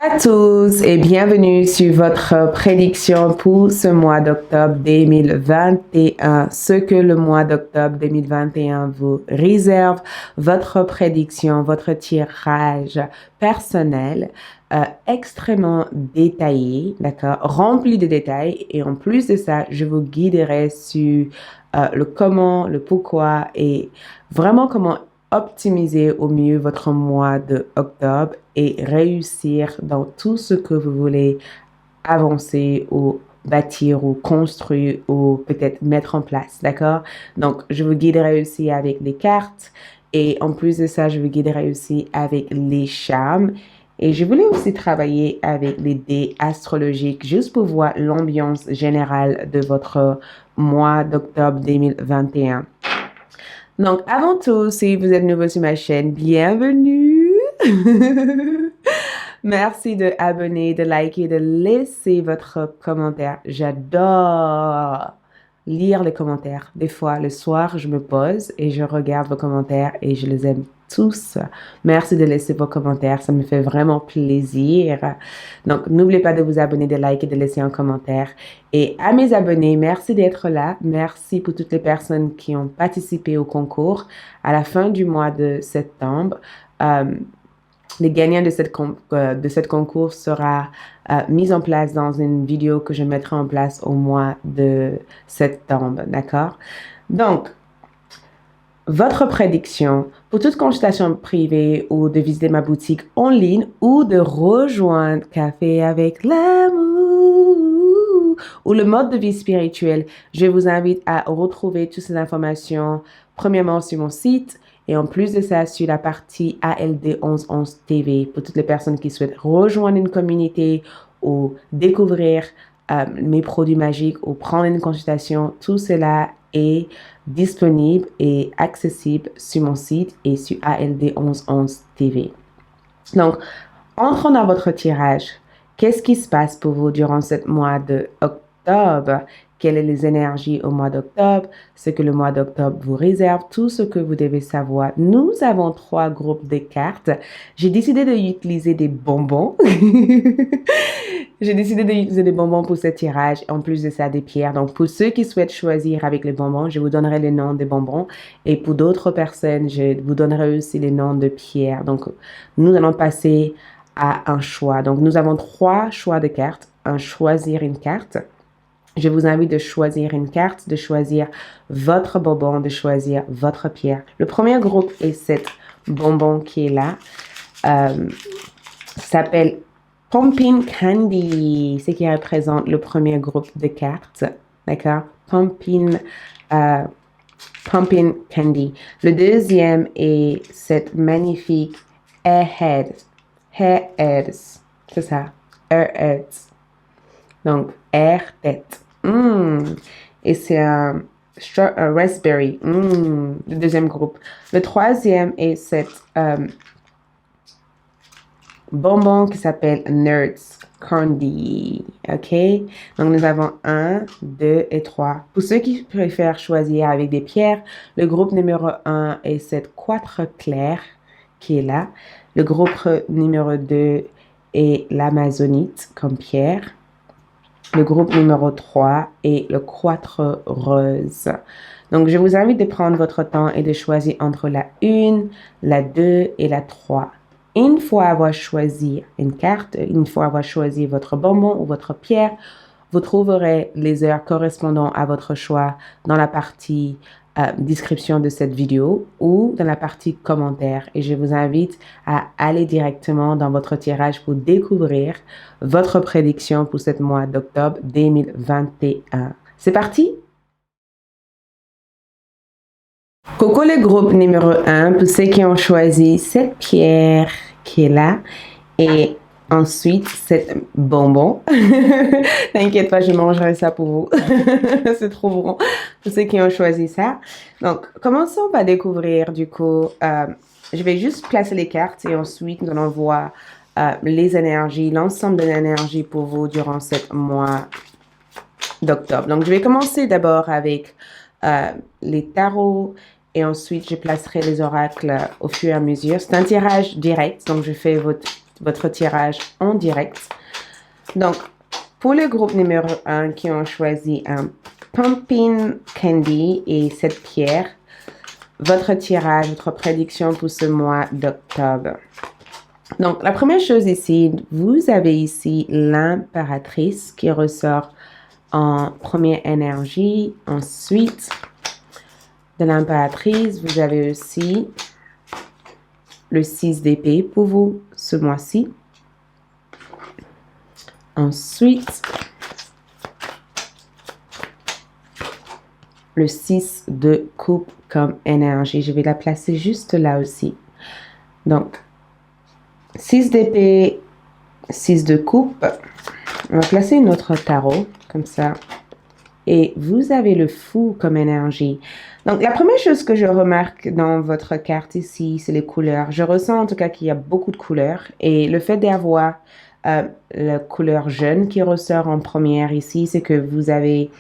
À tous et bienvenue sur votre prédiction pour ce mois d'octobre 2021. Ce que le mois d'octobre 2021 vous réserve, votre prédiction, votre tirage personnel extrêmement détaillé, d'accord, rempli de détails. Et en plus de ça, je vous guiderai sur le comment, le pourquoi et vraiment comment optimiser au mieux votre mois de octobre et réussir dans tout ce que vous voulez avancer ou bâtir ou construire ou peut-être mettre en place, d'accord? Donc, je vous guiderai aussi avec les cartes et en plus de ça, je vous guiderai aussi avec les charmes. Et je voulais aussi travailler avec les dés astrologiques juste pour voir l'ambiance générale de votre mois d'octobre 2021. Donc, avant tout, si vous êtes nouveau sur ma chaîne, bienvenue! Merci de abonner, de liker, de laisser votre commentaire. J'adore lire les commentaires. Des fois, le soir, je me pose et je regarde vos commentaires et je les aime tous. Merci de laisser vos commentaires. Ça me fait vraiment plaisir. Donc, n'oubliez pas de vous abonner, de liker, de laisser un commentaire. Et à mes abonnés, merci d'être là. Merci pour toutes les personnes qui ont participé au concours. À la fin du mois de septembre, les gagnants de cette concours sera mis en place dans une vidéo que je mettrai en place au mois de septembre, d'accord? Donc, votre prédiction pour toute consultation privée ou de visiter ma boutique en ligne ou de rejoindre Café avec l'amour ou le mode de vie spirituel, je vous invite à retrouver toutes ces informations premièrement sur mon site et en plus de ça sur la partie ALD 1111 TV pour toutes les personnes qui souhaitent rejoindre une communauté ou découvrir mes produits magiques ou prendre une consultation. Tout cela est disponible et accessible sur mon site et sur ALD 1111 TV. Donc, entrons dans votre tirage. Qu'est-ce qui se passe pour vous durant ce mois d'octobre? Quelles sont les énergies au mois d'octobre? Ce que le mois d'octobre vous réserve, tout ce que vous devez savoir. Nous avons 3 groupes de cartes. J'ai décidé d'utiliser des bonbons. J'ai décidé d'utiliser des bonbons pour ce tirage. En plus de ça, des pierres. Donc, pour ceux qui souhaitent choisir avec les bonbons, je vous donnerai les noms des bonbons. Et pour d'autres personnes, je vous donnerai aussi les noms de pierres. Donc, nous allons passer à un choix. Donc, nous avons 3 choix de cartes. Choisir une carte. Je vous invite de choisir une carte, de choisir votre bonbon, de choisir votre pierre. Le premier groupe est cet bonbon qui est là. S'appelle Pumpkin Candy, ce qui représente le premier groupe de cartes. D'accord? Pumpkin Candy. Le deuxième est cette magnifique Airheads. Airheads. C'est ça. Airheads. Donc, air tête. Et c'est un raspberry. Le deuxième groupe. Le troisième est cette bonbon qui s'appelle Nerds Candy. OK? Donc, nous avons 1, 2 et 3. Pour ceux qui préfèrent choisir avec des pierres, le groupe numéro 1 est cette quartz clair qui est là. Le groupe numéro 2 est l'amazonite comme pierre. Le groupe numéro 3 est le quartz rose. Donc, je vous invite de prendre votre temps et de choisir entre la 1, la 2 et la 3. Une fois avoir choisi une carte, une fois avoir choisi votre bonbon ou votre pierre, vous trouverez les heures correspondant à votre choix dans la partie description de cette vidéo ou dans la partie commentaires. Et je vous invite à aller directement dans votre tirage pour découvrir votre prédiction pour ce mois d'octobre 2021. C'est parti? Coucou le groupe numéro 1 pour ceux qui ont choisi cette pierre qui est là et ensuite cette bonbon. T'inquiète pas, je mangerai ça pour vous. C'est trop bon pour ceux qui ont choisi ça. Donc, commençons par découvrir du coup. Je vais juste placer les cartes et ensuite nous allons voir les énergies, l'ensemble des énergies pour vous durant ce mois d'octobre. Donc, je vais commencer d'abord avec les tarots et ensuite je placerai les oracles au fur et à mesure. C'est un tirage direct, donc je fais votre votre tirage en direct. Donc, pour le groupe numéro 1 qui ont choisi un Pumpkin Candy et cette pierre, votre tirage, votre prédiction pour ce mois d'octobre. Donc, la première chose ici, vous avez ici l'impératrice qui ressort en première énergie. Ensuite, de l'impératrice, vous avez aussi le 6 d'épée pour vous ce mois-ci. Ensuite, le 6 de coupe comme énergie. Je vais la placer juste là aussi. Donc, 6 d'épée, 6 de coupe. On va placer notre tarot comme ça. Et vous avez le fou comme énergie. Donc, la première chose que je remarque dans votre carte ici, c'est les couleurs. Je ressens en tout cas qu'il y a beaucoup de couleurs. Et le fait d'avoir la couleur jaune qui ressort en première ici, c'est que vous avez,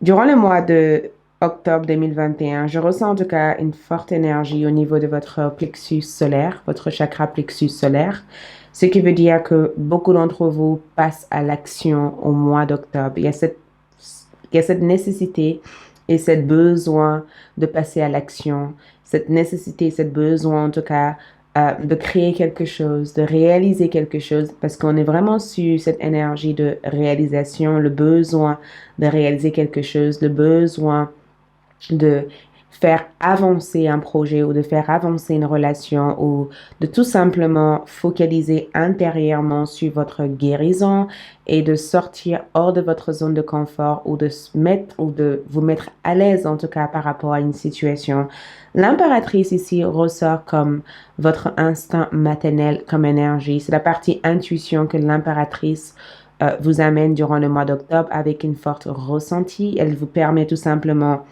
durant le mois de octobre 2021, je ressens en tout cas une forte énergie au niveau de votre plexus solaire, votre chakra plexus solaire, ce qui veut dire que beaucoup d'entre vous passent à l'action au mois d'octobre. Il y a cette nécessité et ce besoin de passer à l'action, cette nécessité, ce besoin en tout cas de créer quelque chose, de réaliser quelque chose, parce qu'on est vraiment sur cette énergie de réalisation, le besoin de réaliser quelque chose, le besoin de faire avancer un projet ou de faire avancer une relation ou de tout simplement focaliser intérieurement sur votre guérison et de sortir hors de votre zone de confort ou de vous mettre à l'aise en tout cas par rapport à une situation. L'impératrice ici ressort comme votre instinct maternel comme énergie. C'est la partie intuition que l'impératrice vous amène durant le mois d'octobre avec une forte ressenti. Elle vous permet tout simplement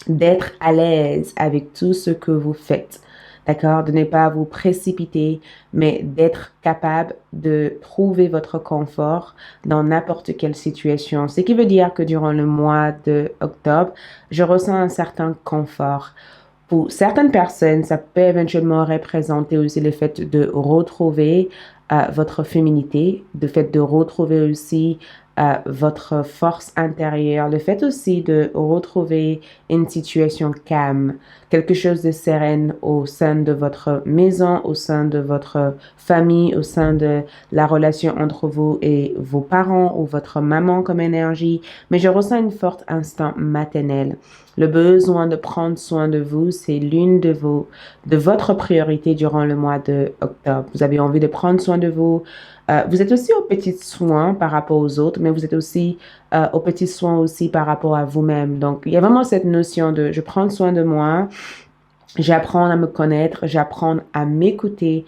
d'être à l'aise avec tout ce que vous faites, d'accord? De ne pas vous précipiter, mais d'être capable de trouver votre confort dans n'importe quelle situation. Ce qui veut dire que durant le mois d'octobre, je ressens un certain confort. Pour certaines personnes, ça peut éventuellement représenter aussi le fait de retrouver votre féminité, le fait de retrouver aussi votre force intérieure, le fait aussi de retrouver une situation calme, quelque chose de sereine au sein de votre maison, au sein de votre famille, au sein de la relation entre vous et vos parents ou votre maman comme énergie. Mais je ressens une forte instinct maternel. Le besoin de prendre soin de vous, c'est l'une de votre priorité durant le mois d'octobre. Vous avez envie de prendre soin de vous. Vous êtes aussi aux petits soins par rapport aux autres, mais vous êtes aussi aux petits soins aussi par rapport à vous-même. Donc, il y a vraiment cette notion de je prends soin de moi. J'apprends à me connaître, j'apprends à m'écouter,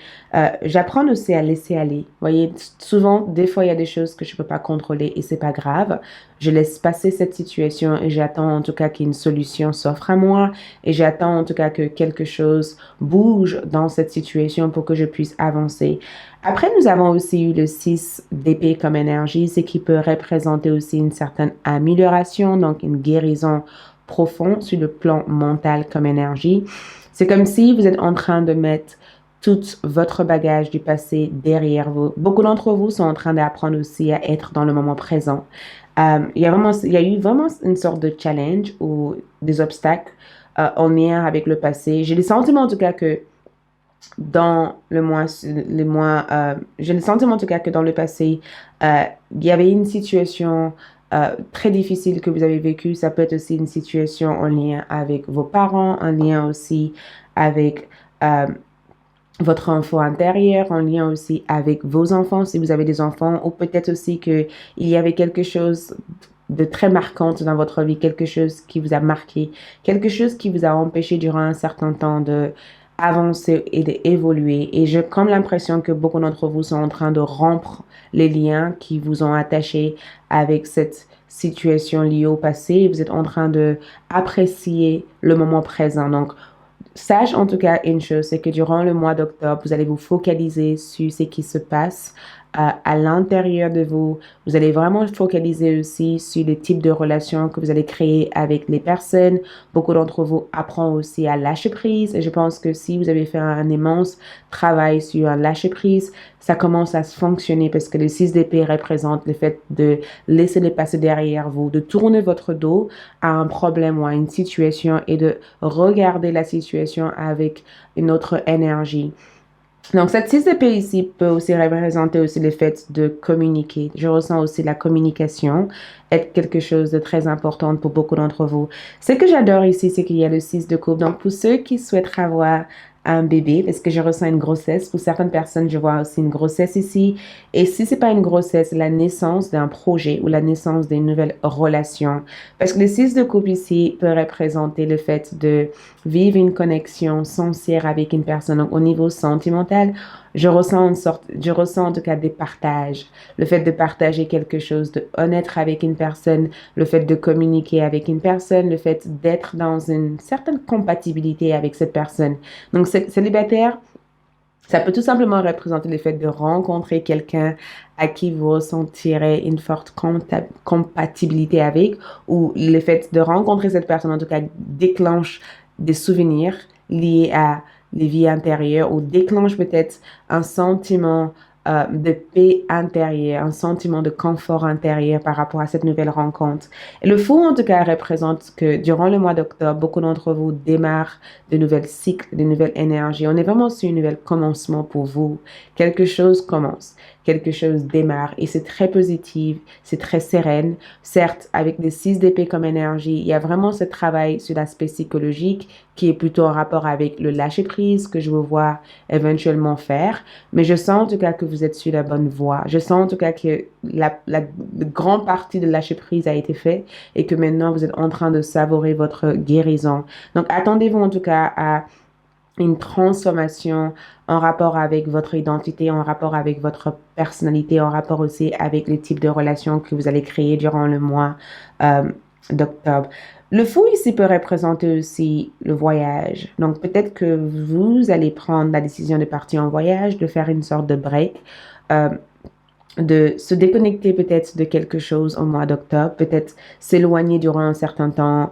j'apprends aussi à laisser aller. Vous voyez, souvent, des fois, il y a des choses que je peux pas contrôler et c'est pas grave. Je laisse passer cette situation et j'attends en tout cas qu'une solution s'offre à moi et j'attends en tout cas que quelque chose bouge dans cette situation pour que je puisse avancer. Après, nous avons aussi eu le 6 d'épée comme énergie, ce qui peut représenter aussi une certaine amélioration, donc une guérison profond sur le plan mental comme énergie. C'est comme si vous êtes en train de mettre tout votre bagage du passé derrière vous. Beaucoup d'entre vous sont en train d'apprendre aussi à être dans le moment présent. Il y a eu vraiment une sorte de challenge ou des obstacles en lien avec le passé. J'ai le sentiment en tout cas que dans j'ai le sentiment en tout cas que dans le passé, il y avait une situation très difficile que vous avez vécu. Ça peut être aussi une situation en lien avec vos parents, en lien aussi avec votre enfant intérieur, en lien aussi avec vos enfants, si vous avez des enfants, ou peut-être aussi qu'il y avait quelque chose de très marquant dans votre vie, quelque chose qui vous a marqué, quelque chose qui vous a empêché durant un certain temps de avancer et d'évoluer. Et j'ai comme l'impression que beaucoup d'entre vous sont en train de rompre les liens qui vous ont attaché avec cette situation liée au passé et vous êtes en train de apprécier le moment présent. Donc, sache en tout cas une chose, c'est que durant le mois d'octobre, vous allez vous focaliser sur ce qui se passe à l'intérieur de vous. Vous allez vraiment focaliser aussi sur les types de relations que vous allez créer avec les personnes. Beaucoup d'entre vous apprennent aussi à lâcher prise. Et je pense que si vous avez fait un immense travail sur un lâcher prise, ça commence à se fonctionner parce que le 6 d'épée représente le fait de laisser les passer derrière vous, de tourner votre dos à un problème ou à une situation et de regarder la situation avec une autre énergie. Donc, cette 6 d'épée ici peut aussi représenter aussi le fait de communiquer. Je ressens aussi la communication être quelque chose de très important pour beaucoup d'entre vous. Ce que j'adore ici, c'est qu'il y a le 6 de coupe. Donc, pour ceux qui souhaitent avoir un bébé, parce que je ressens une grossesse, pour certaines personnes, je vois aussi une grossesse ici. Et si c'est pas une grossesse, la naissance d'un projet ou la naissance d'une nouvelle relation. Parce que le 6 de coupe ici peut représenter le fait de vivre une connexion sincère avec une personne. Donc, au niveau sentimental, je ressens en tout cas des partages. Le fait de partager quelque chose de honnête avec une personne, le fait de communiquer avec une personne, le fait d'être dans une certaine compatibilité avec cette personne. Donc, célibataire, ça peut tout simplement représenter le fait de rencontrer quelqu'un à qui vous ressentirez une forte compatibilité avec, ou le fait de rencontrer cette personne, en tout cas, déclenche des souvenirs liés à les vies intérieures ou déclenche peut-être un sentiment de paix intérieure, un sentiment de confort intérieur par rapport à cette nouvelle rencontre. Et le fou, en tout cas, représente que durant le mois d'octobre, beaucoup d'entre vous démarrent de nouvelles cycles, de nouvelles énergies. On est vraiment sur un nouvel commencement pour vous. Quelque chose commence, quelque chose démarre et c'est très positif, c'est très sereine. Certes, avec des 6 d'épée comme énergie, il y a vraiment ce travail sur l'aspect psychologique qui est plutôt en rapport avec le lâcher-prise que je veux voir éventuellement faire. Mais je sens en tout cas que vous êtes sur la bonne voie. Je sens en tout cas que la grande partie de lâcher-prise a été faite et que maintenant vous êtes en train de savourer votre guérison. Donc, attendez-vous en tout cas à une transformation en rapport avec votre identité, en rapport avec votre personnalité, en rapport aussi avec le type de relation que vous allez créer durant le mois d'octobre. Le fou ici peut représenter aussi le voyage. Donc peut-être que vous allez prendre la décision de partir en voyage, de faire une sorte de break, de se déconnecter peut-être de quelque chose au mois d'octobre, peut-être s'éloigner durant un certain temps,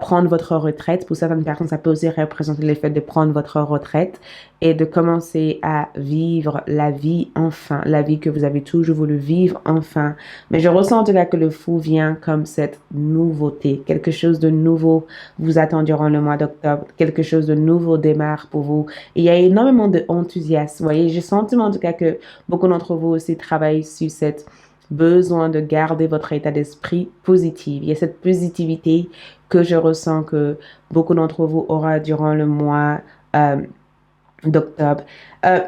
prendre votre retraite. Pour certaines personnes, ça peut aussi représenter le fait de prendre votre retraite et de commencer à vivre la vie enfin, la vie que vous avez toujours voulu vivre enfin. Mais je ressens en tout cas que le fou vient comme cette nouveauté, quelque chose de nouveau vous attend durant le mois d'octobre, quelque chose de nouveau démarre pour vous. Et il y a énormément d'enthousiasme. Vous voyez, j'ai senti en tout cas que beaucoup d'entre vous aussi travaillent sur cette besoin de garder votre état d'esprit positif. Il y a cette positivité que je ressens que beaucoup d'entre vous aura durant le mois d'octobre.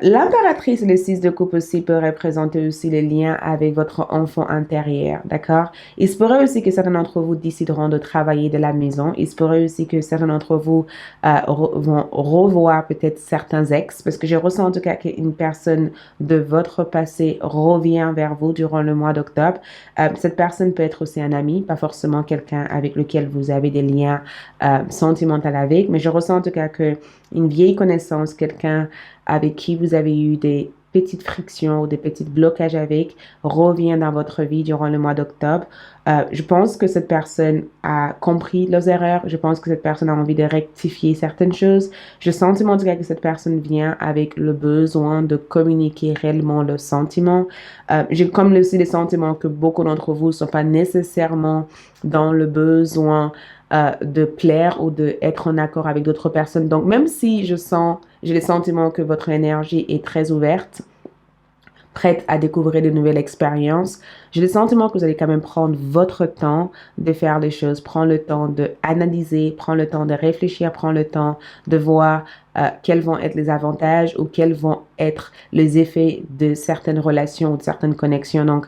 L'impératrice, le 6 de coupe aussi peut représenter aussi les liens avec votre enfant intérieur, d'accord? Il se pourrait aussi que certains d'entre vous décideront de travailler de la maison. Il se pourrait aussi que certains d'entre vous vont revoir peut-être certains ex, parce que je ressens en tout cas qu'une personne de votre passé revient vers vous durant le mois d'octobre. Cette personne peut être aussi un ami, pas forcément quelqu'un avec lequel vous avez des liens sentimentaux avec, mais je ressens en tout cas que une vieille connaissance, quelqu'un avec qui vous avez eu des petites frictions ou des petits blocages avec, revient dans votre vie durant le mois d'octobre. Je pense que cette personne a compris leurs erreurs. Je pense que cette personne a envie de rectifier certaines choses. Je sens en tout cas que cette personne vient avec le besoin de communiquer réellement le sentiment. J'ai comme aussi le sentiment que beaucoup d'entre vous ne sont pas nécessairement dans le besoin de plaire ou d'être en accord avec d'autres personnes. Donc, même si j'ai le sentiment que votre énergie est très ouverte, prête à découvrir de nouvelles expériences, j'ai le sentiment que vous allez quand même prendre votre temps de faire les choses, prendre le temps d'analyser, prendre le temps de réfléchir, prendre le temps de voir quels vont être les avantages ou quels vont être les effets de certaines relations ou de certaines connexions. Donc,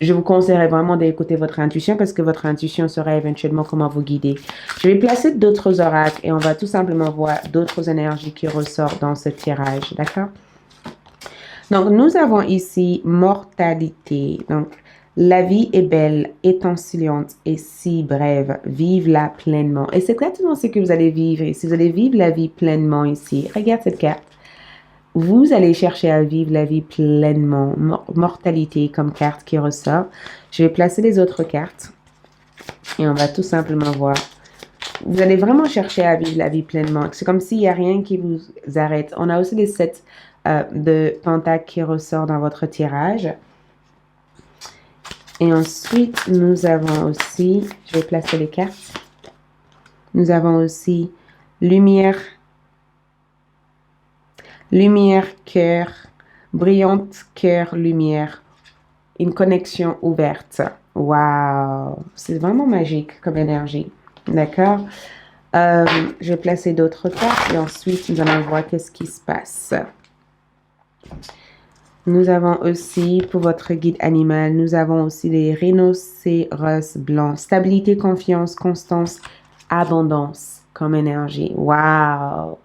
je vous conseillerais vraiment d'écouter votre intuition parce que votre intuition saura éventuellement comment vous guider. Je vais placer d'autres oracles et on va tout simplement voir d'autres énergies qui ressortent dans ce tirage, d'accord? Donc, nous avons ici mortalité. Donc, la vie est belle, étincelante et si brève. Vive-la pleinement. Et c'est exactement ce que vous allez vivre ici. Vous allez vivre la vie pleinement ici. Regarde cette carte. vous allez chercher à vivre la vie pleinement. Mortalité comme carte qui ressort. Je vais placer les autres cartes et on va tout simplement voir. Vous allez vraiment chercher à vivre la vie pleinement. C'est comme s'il n'y a rien qui vous arrête. On a aussi les 7 de pentacles qui ressort dans votre tirage. Et ensuite, nous avons aussi, je vais placer les cartes. Nous avons aussi lumière, cœur, brillante, cœur, lumière, une connexion ouverte. Waouh! C'est vraiment magique comme énergie. D'accord? Je vais placer d'autres cartes et ensuite nous allons voir qu'est-ce qui se passe. Nous avons aussi, pour votre guide animal, nous avons aussi les rhinocéros blancs. Stabilité, confiance, constance, abondance comme énergie. Waouh!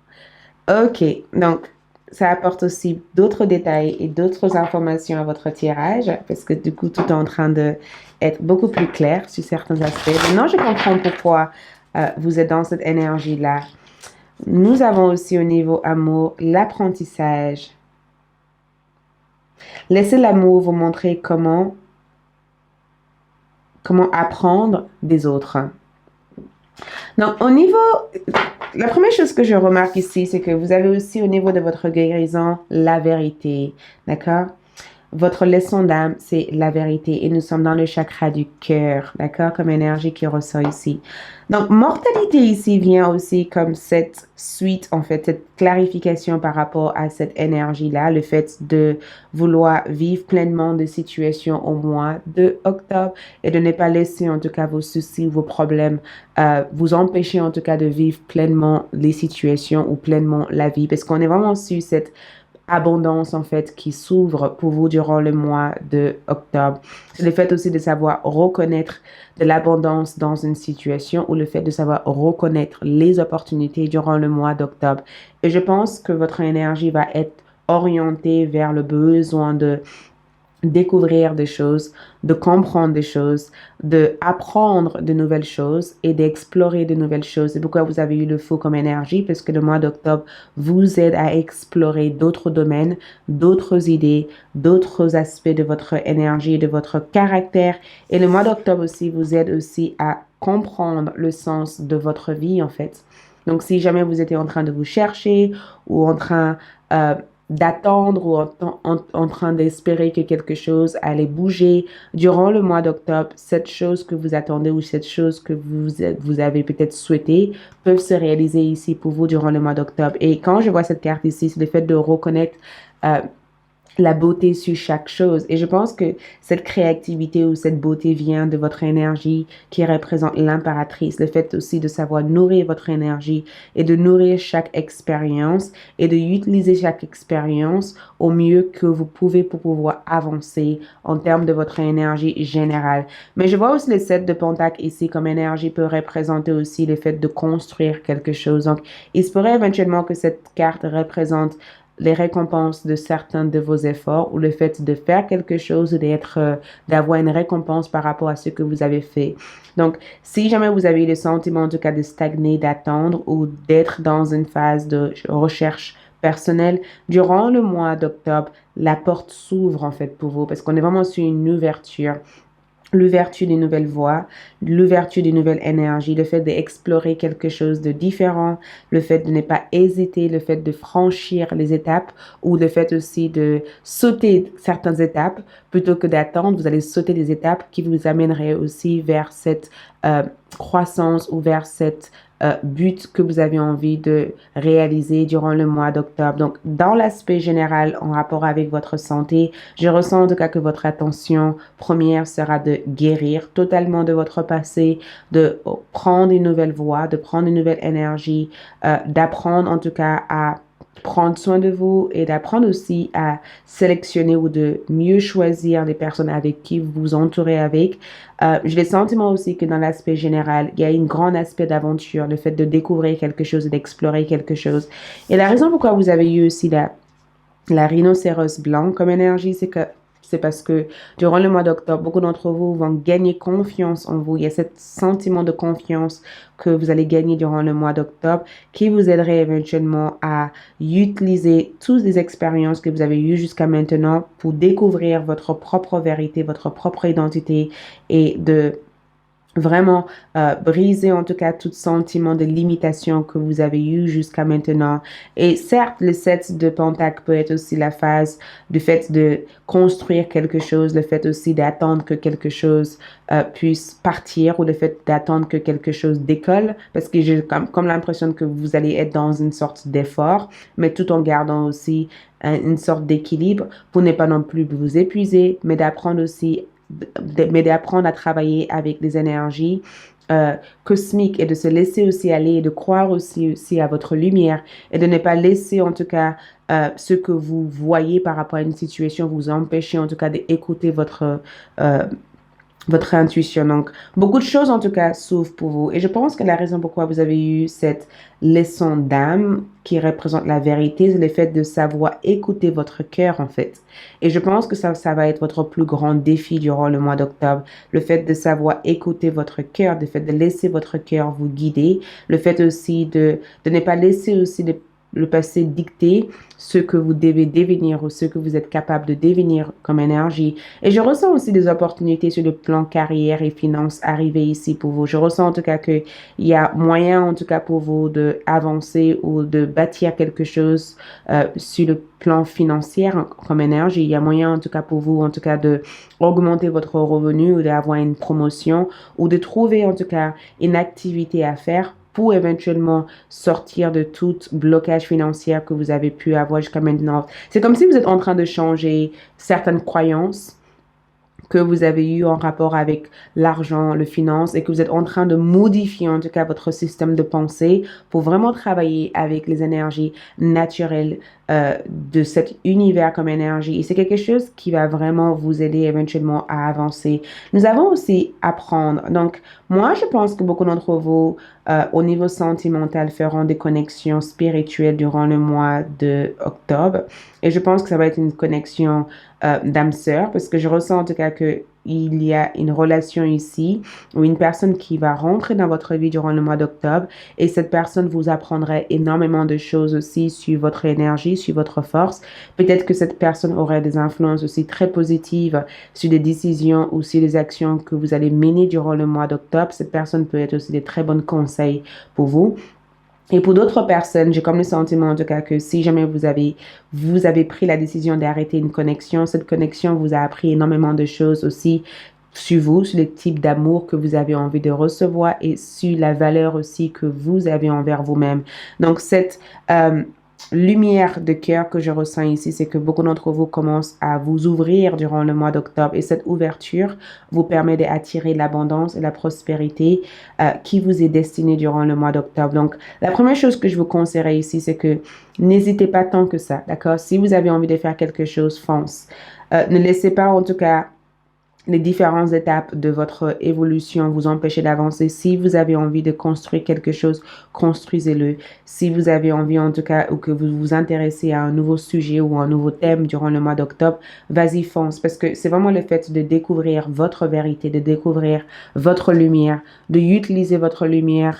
Ok, donc ça apporte aussi d'autres détails et d'autres informations à votre tirage parce que du coup, tout est en train d'être beaucoup plus clair sur certains aspects. Maintenant, je comprends pourquoi vous êtes dans cette énergie-là. Nous avons aussi au niveau amour l'apprentissage. Laissez l'amour vous montrer comment apprendre des autres. Donc, au niveau, la première chose que je remarque ici, c'est que vous avez aussi au niveau de votre guérison la vérité, d'accord? Votre leçon d'âme, c'est la vérité et nous sommes dans le chakra du cœur, d'accord? Comme énergie qui ressort ici. Donc, mortalité ici vient aussi comme cette suite, en fait, cette clarification par rapport à cette énergie-là, le fait de vouloir vivre pleinement des situations au mois de octobre et de ne pas laisser en tout cas vos soucis, vos problèmes, vous empêcher en tout cas de vivre pleinement les situations ou pleinement la vie parce qu'on est vraiment sur cette abondance en fait qui s'ouvre pour vous durant le mois de octobre. C'est le fait aussi de savoir reconnaître de l'abondance dans une situation ou le fait de savoir reconnaître les opportunités durant le mois d'octobre. Et je pense que votre énergie va être orientée vers le besoin de découvrir des choses, de comprendre des choses, de apprendre de nouvelles choses et d'explorer de nouvelles choses. C'est pourquoi vous avez eu le feu comme énergie, parce que le mois d'octobre vous aide à explorer d'autres domaines, d'autres idées, d'autres aspects de votre énergie, de votre caractère. Et le mois d'octobre aussi vous aide aussi à comprendre le sens de votre vie, en fait. Donc, si jamais vous étiez en train de vous chercher ou en train d'attendre ou en train d'espérer que quelque chose allait bouger durant le mois d'octobre, cette chose que vous attendez ou cette chose que vous avez peut-être souhaité peuvent se réaliser ici pour vous durant le mois d'octobre. Et quand je vois cette carte ici, c'est le fait de reconnaître la beauté sur chaque chose. Et je pense que cette créativité ou cette beauté vient de votre énergie qui représente l'impératrice. Le fait aussi de savoir nourrir votre énergie et de nourrir chaque expérience et de utiliser chaque expérience au mieux que vous pouvez pour pouvoir avancer en termes de votre énergie générale. Mais je vois aussi le 7 de Pentacle ici comme énergie peut représenter aussi le fait de construire quelque chose. Donc, il se pourrait éventuellement que cette carte représente les récompenses de certains de vos efforts ou le fait de faire quelque chose, d'avoir une récompense par rapport à ce que vous avez fait. Donc, si jamais vous avez le sentiment, en tout cas, de stagner, d'attendre ou d'être dans une phase de recherche personnelle, durant le mois d'octobre, la porte s'ouvre, en fait, pour vous parce qu'on est vraiment sur une ouverture. L'ouverture des nouvelles voies, l'ouverture des nouvelles énergies, le fait d'explorer quelque chose de différent, le fait de ne pas hésiter, le fait de franchir les étapes ou le fait aussi de sauter certaines étapes plutôt que d'attendre, vous allez sauter des étapes qui vous amèneraient aussi vers cette croissance ou vers cette but que vous avez envie de réaliser durant le mois d'octobre. Donc, dans l'aspect général en rapport avec votre santé, je ressens en tout cas que votre attention première sera de guérir totalement de votre passé, de prendre une nouvelle voie, de prendre une nouvelle énergie, d'apprendre en tout cas à prendre soin de vous et d'apprendre aussi à sélectionner ou de mieux choisir les personnes avec qui vous vous entourez avec. J'ai le sentiment aussi que dans l'aspect général, il y a un grand aspect d'aventure, le fait de découvrir quelque chose et d'explorer quelque chose. Et la raison pourquoi vous avez eu aussi la rhinocéros blanc comme énergie, c'est que c'est parce que durant le mois d'octobre, beaucoup d'entre vous vont gagner confiance en vous. Il y a ce sentiment de confiance que vous allez gagner durant le mois d'octobre qui vous aiderait éventuellement à utiliser toutes les expériences que vous avez eues jusqu'à maintenant pour découvrir votre propre vérité, votre propre identité et de vraiment briser en tout cas tout sentiment de limitation que vous avez eu jusqu'à maintenant. Et certes, le 7 de Pentacle peut être aussi la phase du fait de construire quelque chose, le fait aussi d'attendre que quelque chose puisse partir ou le fait d'attendre que quelque chose décolle, parce que j'ai comme l'impression que vous allez être dans une sorte d'effort, mais tout en gardant aussi une sorte d'équilibre pour ne pas non plus vous épuiser, mais d'apprendre aussi mais d'apprendre à travailler avec des énergies cosmiques et de se laisser aussi aller et de croire aussi à votre lumière et de ne pas laisser en tout cas ce que vous voyez par rapport à une situation vous empêcher en tout cas d'écouter euh, votre intuition. Donc, beaucoup de choses, en tout cas, s'ouvrent pour vous. Et je pense que la raison pourquoi vous avez eu cette leçon d'âme qui représente la vérité, c'est le fait de savoir écouter votre cœur, en fait. Et je pense que ça va être votre plus grand défi durant le mois d'octobre. Le fait de savoir écouter votre cœur, le fait de laisser votre cœur vous guider, le fait aussi de ne pas laisser aussi le passé dicter ce que vous devez devenir ou ce que vous êtes capable de devenir comme énergie. Et je ressens aussi des opportunités sur le plan carrière et finances arriver ici pour vous. Je ressens en tout cas qu'il y a moyen en tout cas pour vous de avancer ou de bâtir quelque chose sur le plan financier comme énergie. Il y a moyen en tout cas pour vous en tout cas de augmenter votre revenu ou d'avoir une promotion ou de trouver en tout cas une activité à faire pour éventuellement sortir de tout blocage financier que vous avez pu avoir jusqu'à maintenant. C'est comme si vous êtes en train de changer certaines croyances que vous avez eu en rapport avec l'argent, le finance et que vous êtes en train de modifier en tout cas votre système de pensée pour vraiment travailler avec les énergies naturelles de cet univers comme énergie. Et c'est quelque chose qui va vraiment vous aider éventuellement à avancer. Nous avons aussi apprendre. Donc, moi, je pense que beaucoup d'entre vous, au niveau sentimental, feront des connexions spirituelles durant le mois de octobre. Et je pense que ça va être une connexion d'âme sœur parce que je ressens en tout cas que il y a une relation ici ou une personne qui va rentrer dans votre vie durant le mois d'octobre et cette personne vous apprendrait énormément de choses aussi sur votre énergie, sur votre force. Peut-être que cette personne aurait des influences aussi très positives sur des décisions ou sur des actions que vous allez mener durant le mois d'octobre. Cette personne peut être aussi des très bons conseils pour vous. Et pour d'autres personnes, j'ai comme le sentiment en tout cas que si jamais vous avez pris la décision d'arrêter une connexion, cette connexion vous a appris énormément de choses aussi sur vous, sur le type d'amour que vous avez envie de recevoir et sur la valeur aussi que vous avez envers vous-même. Donc cette lumière de cœur que je ressens ici, c'est que beaucoup d'entre vous commencent à vous ouvrir durant le mois d'octobre et cette ouverture vous permet d'attirer l'abondance et la prospérité qui vous est destinée durant le mois d'octobre. Donc, la première chose que je vous conseillerais ici, c'est que n'hésitez pas tant que ça, d'accord? Si vous avez envie de faire quelque chose, fonce. Ne laissez pas en tout cas les différentes étapes de votre évolution vous empêcher d'avancer. Si vous avez envie de construire quelque chose, construisez-le. Si vous avez envie en tout cas ou que vous vous intéressez à un nouveau sujet ou un nouveau thème durant le mois d'octobre, vas-y fonce parce que c'est vraiment le fait de découvrir votre vérité, de découvrir votre lumière, de utiliser votre lumière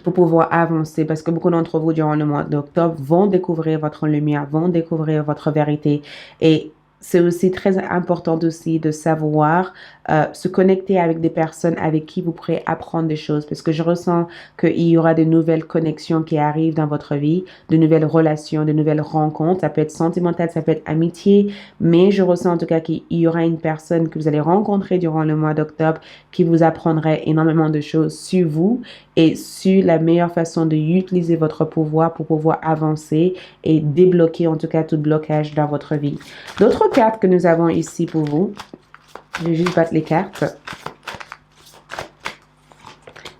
pour pouvoir avancer parce que beaucoup d'entre vous durant le mois d'octobre vont découvrir votre lumière, vont découvrir votre vérité et c'est aussi très important aussi de savoir se connecter avec des personnes avec qui vous pourrez apprendre des choses parce que je ressens qu'il y aura de nouvelles connexions qui arrivent dans votre vie, de nouvelles relations, de nouvelles rencontres. Ça peut être sentimental, ça peut être amitié, mais je ressens en tout cas qu'il y aura une personne que vous allez rencontrer durant le mois d'octobre qui vous apprendrait énormément de choses sur vous et sur la meilleure façon de utiliser votre pouvoir pour pouvoir avancer et débloquer en tout cas tout blocage dans votre vie. D'autres cartes que nous avons ici pour vous, je vais juste battre les cartes.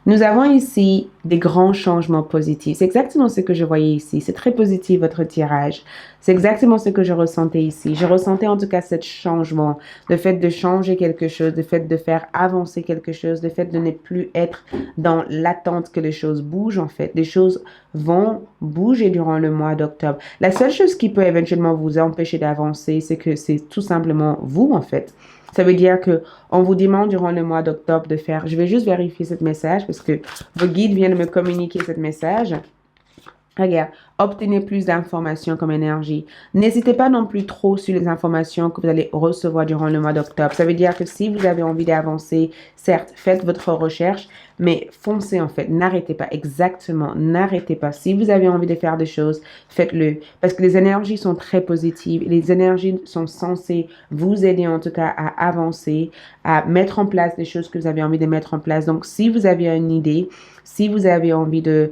Nous avons ici des grands changements positifs. C'est exactement ce que je voyais ici. C'est très positif, votre tirage. C'est exactement ce que je ressentais ici. Je ressentais en tout cas ce changement, le fait de changer quelque chose, le fait de faire avancer quelque chose, le fait de ne plus être dans l'attente que les choses bougent en fait. Les choses vont bouger durant le mois d'octobre. La seule chose qui peut éventuellement vous empêcher d'avancer, c'est que c'est tout simplement vous en fait. Ça veut dire que on vous demande durant le mois d'octobre de faire, je vais juste vérifier ce message parce que vos guides viennent de me communiquer ce message. Regarde, obtenez plus d'informations comme énergie. N'hésitez pas non plus trop sur les informations que vous allez recevoir durant le mois d'octobre. Ça veut dire que si vous avez envie d'avancer, certes, faites votre recherche, mais foncez en fait. N'arrêtez pas, exactement, n'arrêtez pas. Si vous avez envie de faire des choses, faites-le. Parce que les énergies sont très positives. Les énergies sont censées vous aider en tout cas à avancer, à mettre en place des choses que vous avez envie de mettre en place. Donc, si vous avez une idée, si vous avez envie de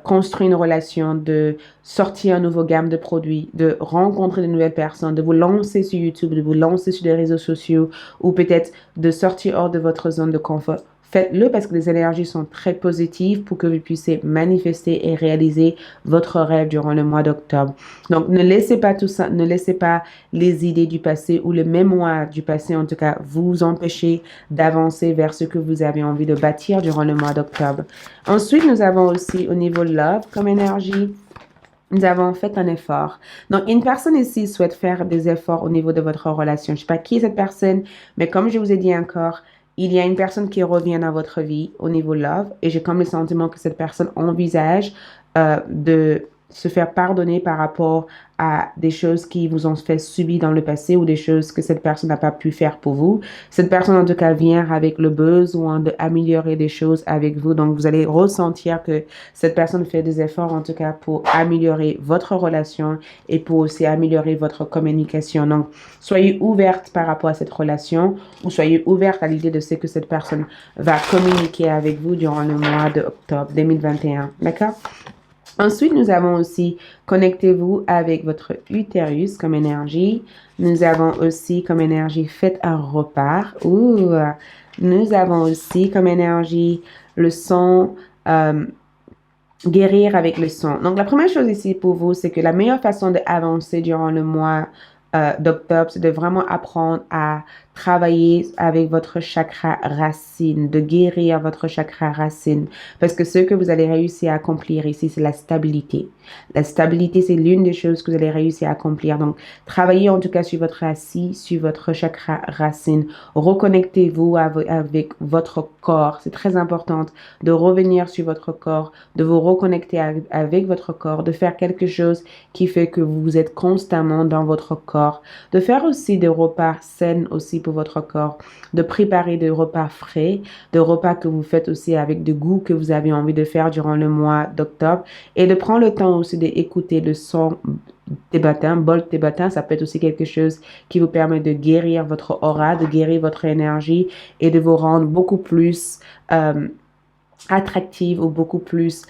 construire une relation, de sortir une nouvelle gamme de produits, de rencontrer de nouvelles personnes, de vous lancer sur YouTube, de vous lancer sur les réseaux sociaux ou peut-être de sortir hors de votre zone de confort. Faites-le parce que les énergies sont très positives pour que vous puissiez manifester et réaliser votre rêve durant le mois d'octobre. Donc, ne laissez pas tout ça, ne laissez pas les idées du passé ou le mémoire du passé, en tout cas, vous empêcher d'avancer vers ce que vous avez envie de bâtir durant le mois d'octobre. Ensuite, nous avons aussi au niveau love comme énergie. Nous avons fait un effort. Donc, une personne ici souhaite faire des efforts au niveau de votre relation. Je ne sais pas qui est cette personne, mais comme je vous ai dit encore, il y a une personne qui revient dans votre vie au niveau love et j'ai comme le sentiment que cette personne envisage de se faire pardonner par rapport à des choses qui vous ont fait subir dans le passé ou des choses que cette personne n'a pas pu faire pour vous. Cette personne, en tout cas, vient avec le besoin d'améliorer des choses avec vous. Donc, vous allez ressentir que cette personne fait des efforts, en tout cas, pour améliorer votre relation et pour aussi améliorer votre communication. Donc, soyez ouverte par rapport à cette relation ou soyez ouverte à l'idée de ce que cette personne va communiquer avec vous durant le mois d'octobre 2021. D'accord? Ensuite, nous avons aussi connectez-vous avec votre utérus comme énergie. Nous avons aussi comme énergie faites un repas. Nous avons aussi comme énergie le son, guérir avec le son. Donc, la première chose ici pour vous, c'est que la meilleure façon d'avancer durant le mois d'octobre, c'est de vraiment apprendre à travailler avec votre chakra racine, de guérir votre chakra racine. Parce que ce que vous allez réussir à accomplir ici, c'est la stabilité. La stabilité, c'est l'une des choses que vous allez réussir à accomplir. Donc, travaillez en tout cas sur votre racine, sur votre chakra racine. Reconnectez-vous avec votre corps. C'est très important de revenir sur votre corps, de vous reconnecter avec votre corps, de faire quelque chose qui fait que vous êtes constamment dans votre corps, de faire aussi des repas sains aussi pour votre corps, de préparer des repas frais, des repas que vous faites aussi avec du goût que vous avez envie de faire durant le mois d'octobre et de prendre le temps aussi d'écouter le son tibétain, bol tibétain, ça peut être aussi quelque chose qui vous permet de guérir votre aura, de guérir votre énergie et de vous rendre beaucoup plus attractive ou beaucoup plus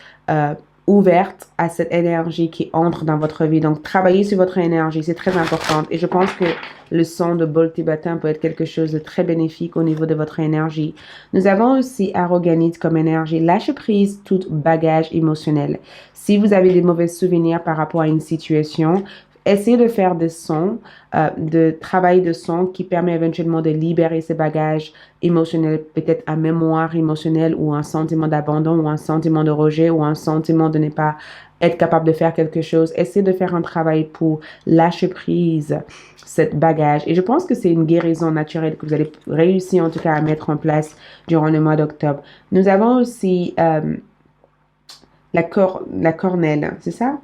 ouverte à cette énergie qui entre dans votre vie. Donc, travaillez sur votre énergie, c'est très important. Et je pense que le son de bol tibétain peut être quelque chose de très bénéfique au niveau de votre énergie. Nous avons aussi Arroganite comme énergie. Lâchez prise tout bagage émotionnel. Si vous avez des mauvais souvenirs par rapport à une situation, essayez de faire des sons, de travail de son qui permet éventuellement de libérer ces bagages émotionnels, peut-être un mémoire émotionnel ou un sentiment d'abandon ou un sentiment de rejet ou un sentiment de ne pas être capable de faire quelque chose. Essayez de faire un travail pour lâcher prise cette bagage. Et je pense que c'est une guérison naturelle que vous allez réussir en tout cas à mettre en place durant le mois d'octobre. Nous avons aussi la cornelle, c'est ça?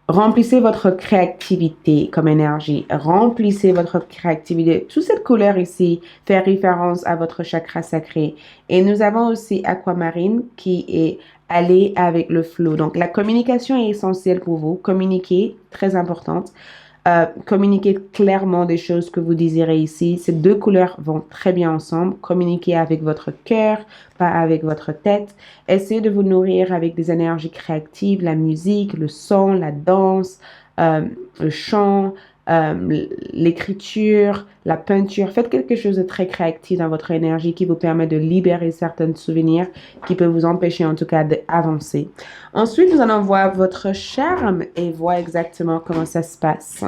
Remplissez votre créativité comme énergie. Remplissez votre créativité. Toute cette couleur ici fait référence à votre chakra sacré. Et nous avons aussi aquamarine qui est allé avec le flow. Donc, la communication est essentielle pour vous. Communiquer, très importante. Communiquer clairement des choses que vous désirez ici. Ces deux couleurs vont très bien ensemble. Communiquer avec votre cœur, pas avec votre tête. Essayez de vous nourrir avec des énergies créatives, la musique, le son, la danse, le chant, l'écriture, la peinture. Faites quelque chose de très créatif dans votre énergie qui vous permet de libérer certains souvenirs qui peuvent vous empêcher en tout cas d'avancer. Ensuite, nous allons voir votre charme et voir exactement comment ça se passe.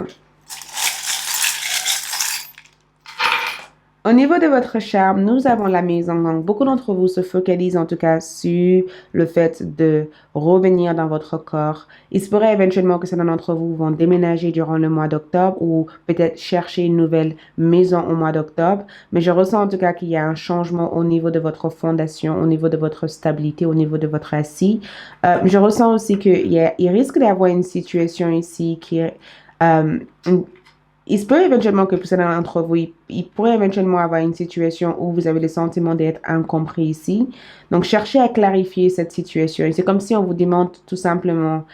Au niveau de votre charme, nous avons la maison. Donc, beaucoup d'entre vous se focalisent en tout cas sur le fait de revenir dans votre corps. Il se pourrait éventuellement que certains d'entre vous vont déménager durant le mois d'octobre ou peut-être chercher une nouvelle maison au mois d'octobre. Mais je ressens en tout cas qu'il y a un changement au niveau de votre fondation, au niveau de votre stabilité, au niveau de votre assis. Je ressens aussi qu'il risque d'avoir une situation ici qui est... il se peut éventuellement que pour certains d'entre vous, il pourrait éventuellement avoir une situation où vous avez le sentiment d'être incompris ici. Donc, cherchez à clarifier cette situation. Et c'est comme si on vous demande tout simplement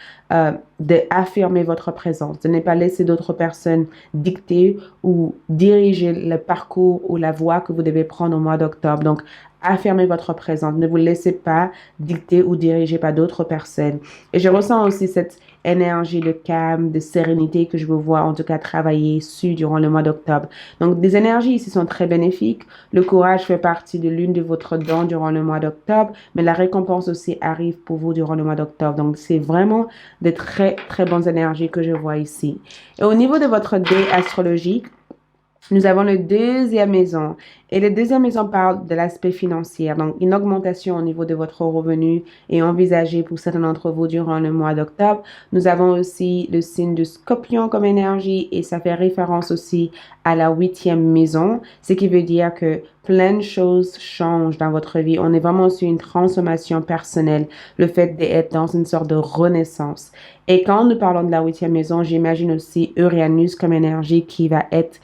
d'affirmer votre présence, de ne pas laisser d'autres personnes dicter ou diriger le parcours ou la voie que vous devez prendre au mois d'octobre. Donc, affirmez votre présence. Ne vous laissez pas dicter ou diriger par d'autres personnes. Et je ressens aussi cette énergie de calme, de sérénité que je vous vois en tout cas travailler sur durant le mois d'octobre. Donc, des énergies ici sont très bénéfiques. Le courage fait partie de l'une de votre dons durant le mois d'octobre, mais la récompense aussi arrive pour vous durant le mois d'octobre. Donc, c'est vraiment de très, très bonnes énergies que je vois ici. Et au niveau de votre dé astrologique, nous avons le deuxième maison. Et le deuxième maison parle de l'aspect financier. Donc, une augmentation au niveau de votre revenu est envisagée pour certains d'entre vous durant le mois d'octobre. Nous avons aussi le signe de Scorpion comme énergie et ça fait référence aussi à la 8e maison, ce qui veut dire que plein de choses changent dans votre vie. On est vraiment sur une transformation personnelle, le fait d'être dans une sorte de renaissance. Et quand nous parlons de la 8e maison, j'imagine aussi Uranus comme énergie qui va être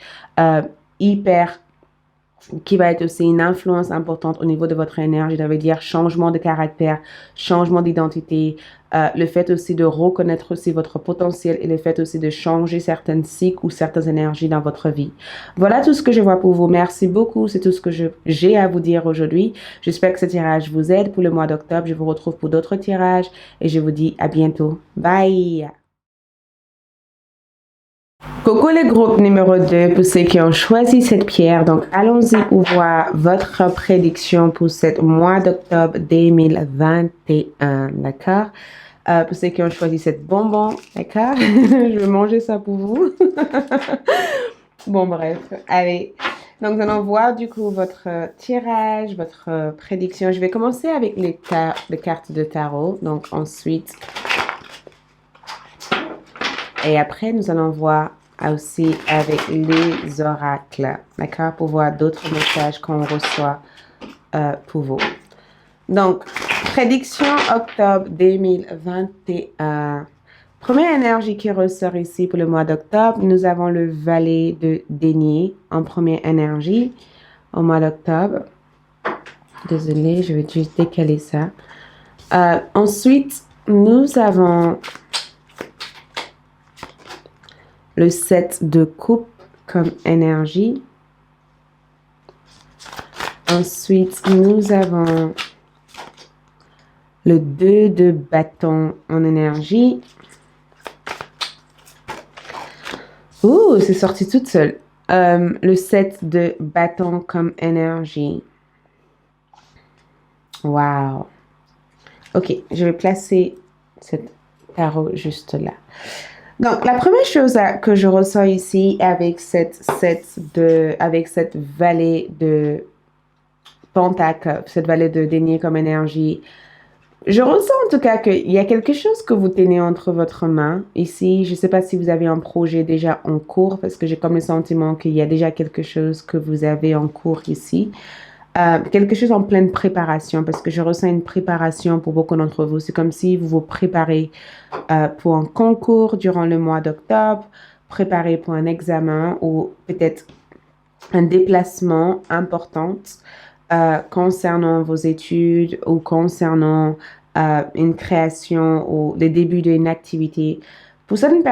qui va être aussi une influence importante au niveau de votre énergie, ça veut dire changement de caractère, changement d'identité, le fait aussi de reconnaître aussi votre potentiel et le fait aussi de changer certains cycles ou certaines énergies dans votre vie. Voilà tout ce que je vois pour vous. Merci beaucoup. C'est tout ce que j'ai à vous dire aujourd'hui. J'espère que ce tirage vous aide pour le mois d'octobre. Je vous retrouve pour d'autres tirages et je vous dis à bientôt. Bye! Coucou le groupe numéro 2 pour ceux qui ont choisi cette pierre. Donc, allons-y pour voir votre prédiction pour ce mois d'octobre 2021. D'accord? Pour ceux qui ont choisi cette bonbon. D'accord? Je vais manger ça pour vous. Bon, bref. Allez. Donc, nous allons voir du coup votre tirage, votre prédiction. Je vais commencer avec les cartes de tarot. Donc, ensuite... Et après, nous allons voir aussi avec les oracles, d'accord, pour voir d'autres messages qu'on reçoit pour vous. Donc, prédiction octobre 2021. Première énergie qui ressort ici pour le mois d'octobre, nous avons le valet de denier en première énergie au mois d'octobre. Désolée, je vais juste décaler ça. Ensuite, nous avons le 7 de coupe comme énergie. Ensuite, nous avons le 2 de bâton en énergie. Ouh, c'est sorti toute seule. Le 7 de bâton comme énergie. Wow. Ok, je vais placer cette tarot juste là. Donc, la première chose que je ressens ici avec cette vallée de pentacle, cette vallée de denier comme énergie, je ressens en tout cas qu'il y a quelque chose que vous tenez entre votre main ici. Je ne sais pas si vous avez un projet déjà en cours parce que j'ai comme le sentiment qu'il y a déjà quelque chose que vous avez en cours ici. Quelque chose en pleine préparation parce que je ressens une préparation pour beaucoup d'entre vous. C'est comme si vous vous préparez pour un concours durant le mois d'octobre, préparez pour un examen ou peut-être un déplacement important concernant vos études ou concernant une création ou le début d'une activité. Pour certaines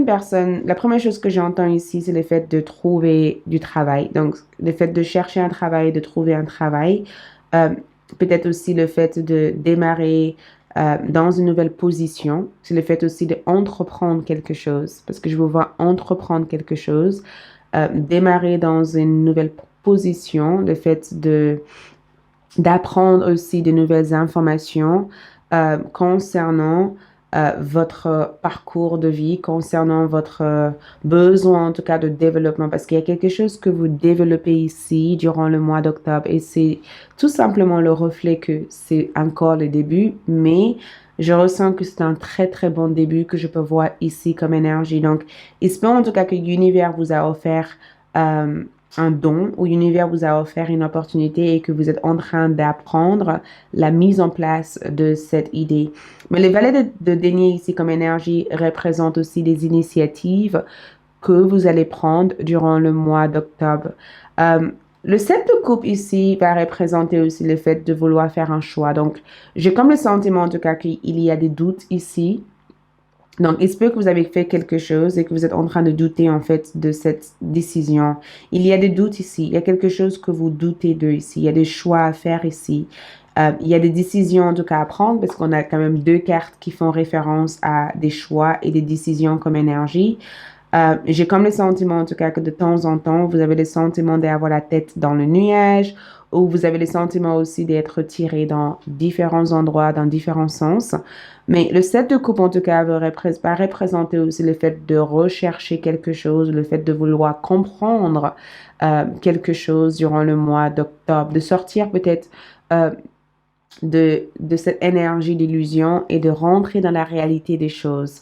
personnes, la première chose que j'entends ici, c'est le fait de trouver du travail. Donc, le fait de chercher un travail, de trouver un travail. Peut-être aussi le fait de démarrer dans une nouvelle position. C'est le fait aussi d'entreprendre quelque chose, parce que je vous vois entreprendre quelque chose, démarrer dans une nouvelle position, le fait d'apprendre aussi de nouvelles informations concernant votre parcours de vie, concernant votre besoin en tout cas de développement, parce qu'il y a quelque chose que vous développez ici durant le mois d'octobre et c'est tout simplement le reflet que c'est encore le début, mais je ressens que c'est un très très bon début que je peux voir ici comme énergie. Donc, espérons en tout cas que l'univers vous a offert un don, où l'univers vous a offert une opportunité et que vous êtes en train d'apprendre la mise en place de cette idée. Mais les valets de denier ici comme énergie représentent aussi des initiatives que vous allez prendre durant le mois d'octobre. Le 7 de coupe ici va représenter aussi le fait de vouloir faire un choix. Donc, j'ai comme le sentiment en tout cas qu'il y a des doutes ici. Donc, il se peut que vous avez fait quelque chose et que vous êtes en train de douter en fait de cette décision. Il y a des doutes ici. Il y a quelque chose que vous doutez de ici. Il y a des choix à faire ici. Il y a des décisions en tout cas à prendre parce qu'on a quand même deux cartes qui font référence à des choix et des décisions comme énergie. J'ai comme le sentiment en tout cas que de temps en temps, vous avez le sentiment d'avoir la tête dans le nuage ou vous avez le sentiment aussi d'être tiré dans différents endroits, dans différents sens. Mais le 7 de coupe en tout cas va représenter aussi le fait de rechercher quelque chose, le fait de vouloir comprendre quelque chose durant le mois d'octobre, de sortir peut-être de cette énergie d'illusion et de rentrer dans la réalité des choses.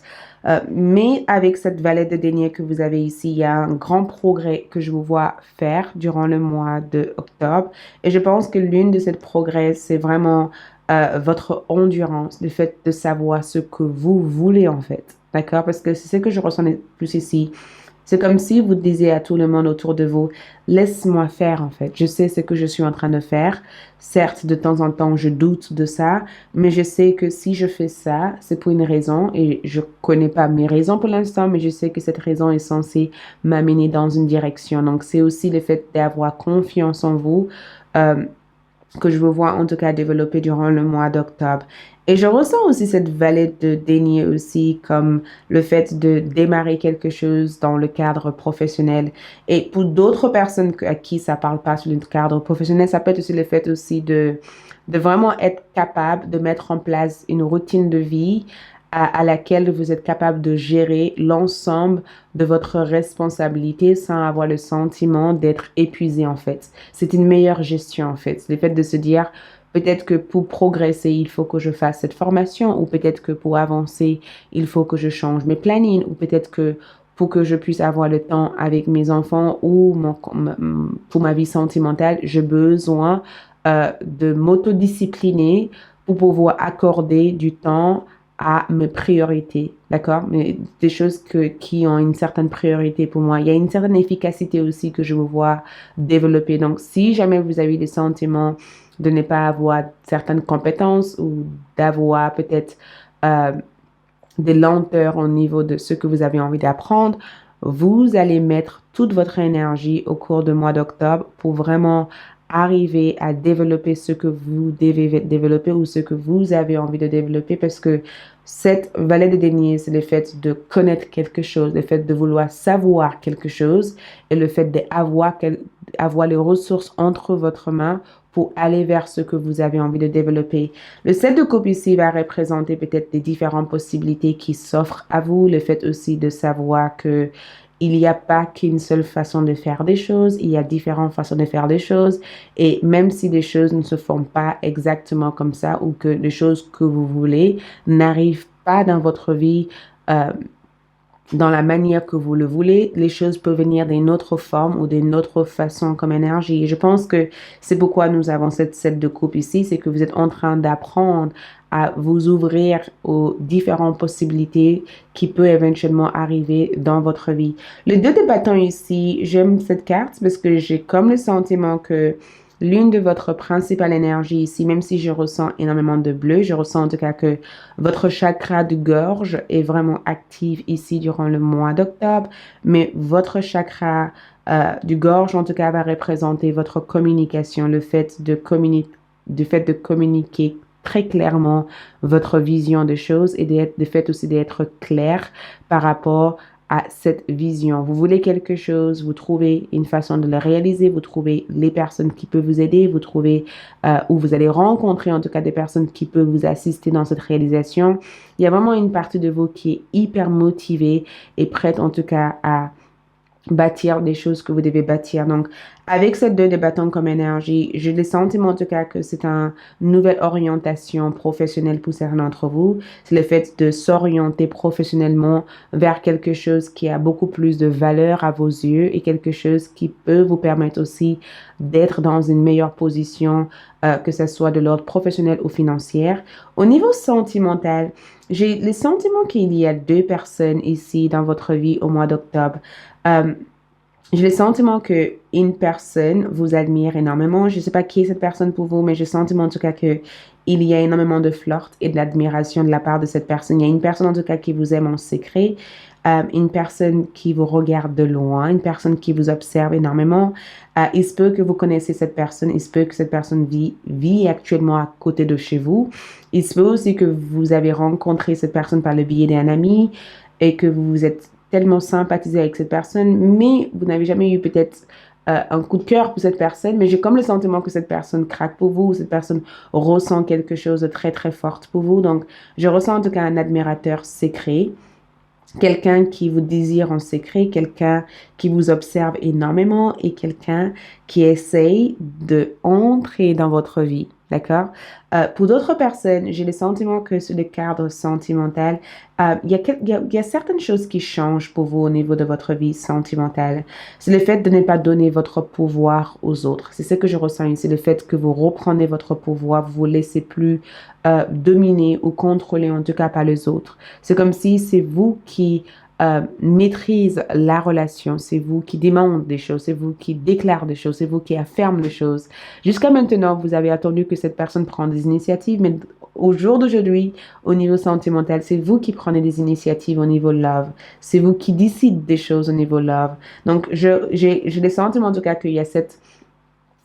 Mais avec cette valette de denier que vous avez ici, il y a un grand progrès que je vous vois faire durant le mois de octobre. Et je pense que l'une de ces progrès, c'est vraiment votre endurance, le fait de savoir ce que vous voulez en fait. D'accord? Parce que c'est ce que je ressens le plus ici. C'est comme si vous disiez à tout le monde autour de vous, laisse-moi faire en fait. Je sais ce que je suis en train de faire. Certes, de temps en temps, je doute de ça, mais je sais que si je fais ça, c'est pour une raison et je connais pas mes raisons pour l'instant, mais je sais que cette raison est censée m'amener dans une direction. Donc, c'est aussi le fait d'avoir confiance en vous. Que je veux voir en tout cas développer durant le mois d'octobre. Et je ressens aussi cette valette de denier aussi comme le fait de démarrer quelque chose dans le cadre professionnel. Et pour d'autres personnes à qui ça parle pas sur le cadre professionnel, ça peut être aussi le fait aussi de vraiment être capable de mettre en place une routine de vie à laquelle vous êtes capable de gérer l'ensemble de votre responsabilité sans avoir le sentiment d'être épuisé en fait. C'est une meilleure gestion en fait. Le fait de se dire peut-être que pour progresser, il faut que je fasse cette formation ou peut-être que pour avancer, il faut que je change mes plannings ou peut-être que pour que je puisse avoir le temps avec mes enfants ou pour ma vie sentimentale, j'ai besoin de m'autodiscipliner pour pouvoir accorder du temps à mes priorités, d'accord? Mais des choses qui ont une certaine priorité pour moi. Il y a une certaine efficacité aussi que je veux voir développer. Donc, si jamais vous avez des sentiments de ne pas avoir certaines compétences ou d'avoir peut-être euh, des lenteurs au niveau de ce que vous avez envie d'apprendre, vous allez mettre toute votre énergie au cours du mois d'octobre pour vraiment arriver à développer ce que vous devez développer ou ce que vous avez envie de développer parce que cette valet de denier, c'est le fait de connaître quelque chose, le fait de vouloir savoir quelque chose et le fait d'avoir les ressources entre votre main pour aller vers ce que vous avez envie de développer. Le 7 de coupe ici va représenter peut-être des différentes possibilités qui s'offrent à vous, le fait aussi de savoir que il n'y a pas qu'une seule façon de faire des choses, il y a différentes façons de faire des choses et même si les choses ne se font pas exactement comme ça ou que les choses que vous voulez n'arrivent pas dans votre vie dans la manière que vous le voulez, les choses peuvent venir d'une autre forme ou d'une autre façon comme énergie. Et je pense que c'est pourquoi nous avons cette set de coupe ici, c'est que vous êtes en train d'apprendre à vous ouvrir aux différentes possibilités qui peuvent éventuellement arriver dans votre vie. Le 2 de bâton ici, j'aime cette carte parce que j'ai comme le sentiment que l'une de votre principale énergie ici, même si je ressens énormément de bleu, je ressens en tout cas que votre chakra de gorge est vraiment actif ici durant le mois d'octobre, mais votre chakra du gorge en tout cas va représenter votre communication, le fait de communiquer très clairement votre vision des choses et de fait aussi d'être clair par rapport à cette vision. Vous voulez quelque chose, vous trouvez une façon de le réaliser, vous trouvez les personnes qui peuvent vous aider, vous trouvez ou vous allez rencontrer en tout cas des personnes qui peuvent vous assister dans cette réalisation. Il y a vraiment une partie de vous qui est hyper motivée et prête en tout cas à bâtir des choses que vous devez bâtir. Donc, avec cette 2 de bâton comme énergie, j'ai le sentiment en tout cas que c'est une nouvelle orientation professionnelle pour certains d'entre vous. C'est le fait de s'orienter professionnellement vers quelque chose qui a beaucoup plus de valeur à vos yeux et quelque chose qui peut vous permettre aussi d'être dans une meilleure position, que ce soit de l'ordre professionnel ou financière. Au niveau sentimental, j'ai le sentiment qu'il y a 2 personnes ici dans votre vie au mois d'octobre. J'ai le sentiment que une personne vous admire énormément. Je ne sais pas qui est cette personne pour vous, mais j'ai le sentiment en tout cas que il y a énormément de flirt et de l'admiration de la part de cette personne. Il y a une personne en tout cas qui vous aime en secret, une personne qui vous regarde de loin, une personne qui vous observe énormément. Il se peut que vous connaissez cette personne, il se peut que cette personne vit actuellement à côté de chez vous. Il se peut aussi que vous avez rencontré cette personne par le biais d'un ami et que vous vous êtes tellement sympathisé avec cette personne, mais vous n'avez jamais eu peut-être un coup de cœur pour cette personne, mais j'ai comme le sentiment que cette personne craque pour vous, cette personne ressent quelque chose de très très fort pour vous. Donc, je ressens en tout cas un admirateur secret, quelqu'un qui vous désire en secret, quelqu'un qui vous observe énormément et quelqu'un qui essaye de entrer dans votre vie. D'accord? Pour d'autres personnes, j'ai le sentiment que sur le cadre sentimental, il y a certaines choses qui changent pour vous au niveau de votre vie sentimentale. C'est le fait de ne pas donner votre pouvoir aux autres. C'est ce que je ressens ici, le fait que vous reprenez votre pouvoir, vous vous laissez plus dominer ou contrôler, en tout cas par les autres. C'est comme si c'est vous qui maîtrise la relation, c'est vous qui demande des choses, c'est vous qui déclare des choses, c'est vous qui affirme des choses. Jusqu'à maintenant, vous avez attendu que cette personne prenne des initiatives, mais au jour d'aujourd'hui, au niveau sentimental, c'est vous qui prenez des initiatives au niveau love. C'est vous qui décidez des choses au niveau love. Donc, j'ai le sentiment en tout cas qu'il y a cette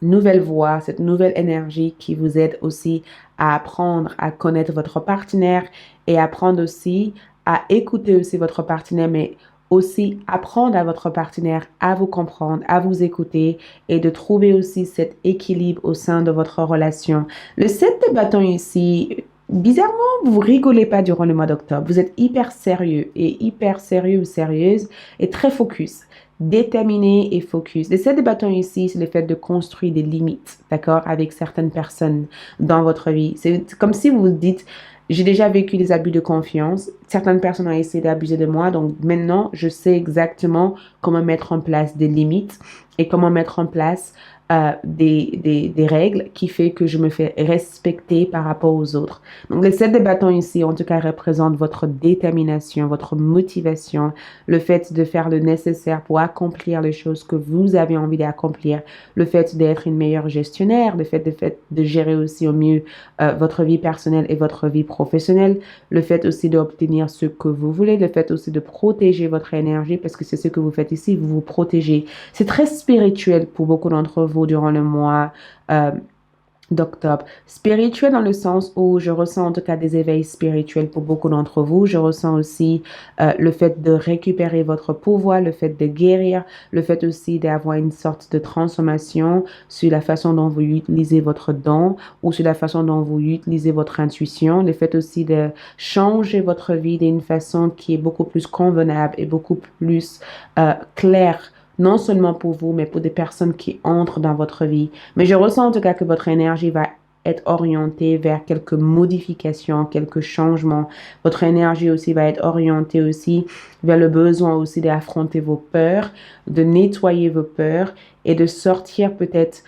nouvelle voix, cette nouvelle énergie qui vous aide aussi à apprendre à connaître votre partenaire et apprendre aussi à écouter aussi votre partenaire, mais aussi apprendre à votre partenaire à vous comprendre, à vous écouter et de trouver aussi cet équilibre au sein de votre relation. Le 7 de bâton ici, bizarrement, vous rigolez pas durant le mois d'octobre. Vous êtes hyper sérieux et hyper sérieux ou sérieuse et très focus. Déterminé et focus. Le 7 de bâton ici, c'est le fait de construire des limites, d'accord, avec certaines personnes dans votre vie. C'est comme si vous vous dites, j'ai déjà vécu des abus de confiance. Certaines personnes ont essayé d'abuser de moi. Donc maintenant, je sais exactement comment mettre en place des limites et comment mettre en place des règles qui fait que je me fais respecter par rapport aux autres. Donc, le 7 de bâton ici, en tout cas, représente votre détermination, votre motivation, le fait de faire le nécessaire pour accomplir les choses que vous avez envie d'accomplir, le fait d'être une meilleure gestionnaire, le fait de gérer aussi au mieux votre vie personnelle et votre vie professionnelle, le fait aussi d'obtenir ce que vous voulez, le fait aussi de protéger votre énergie parce que c'est ce que vous faites ici, vous vous protégez. C'est très spirituel pour beaucoup d'entre vous durant le mois d'octobre. Spirituel dans le sens où je ressens en tout cas des éveils spirituels pour beaucoup d'entre vous. Je ressens aussi le fait de récupérer votre pouvoir, le fait de guérir, le fait aussi d'avoir une sorte de transformation sur la façon dont vous utilisez votre don ou sur la façon dont vous utilisez votre intuition, le fait aussi de changer votre vie d'une façon qui est beaucoup plus convenable et beaucoup plus claire, non seulement pour vous, mais pour des personnes qui entrent dans votre vie. Mais je ressens en tout cas que votre énergie va être orientée vers quelques modifications, quelques changements. Votre énergie aussi va être orientée aussi vers le besoin aussi d'affronter vos peurs, de nettoyer vos peurs et de sortir peut-être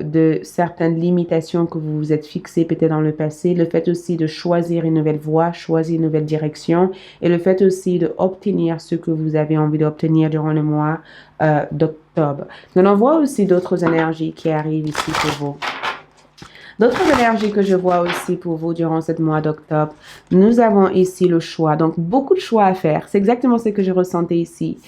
de certaines limitations que vous vous êtes fixées peut-être dans le passé, le fait aussi de choisir une nouvelle voie, choisir une nouvelle direction et le fait aussi d'obtenir ce que vous avez envie d'obtenir durant le mois d'octobre. On en voit aussi d'autres énergies qui arrivent ici pour vous. D'autres énergies que je vois aussi pour vous durant ce mois d'octobre, nous avons ici le choix. Donc, beaucoup de choix à faire. C'est exactement ce que je ressentais ici.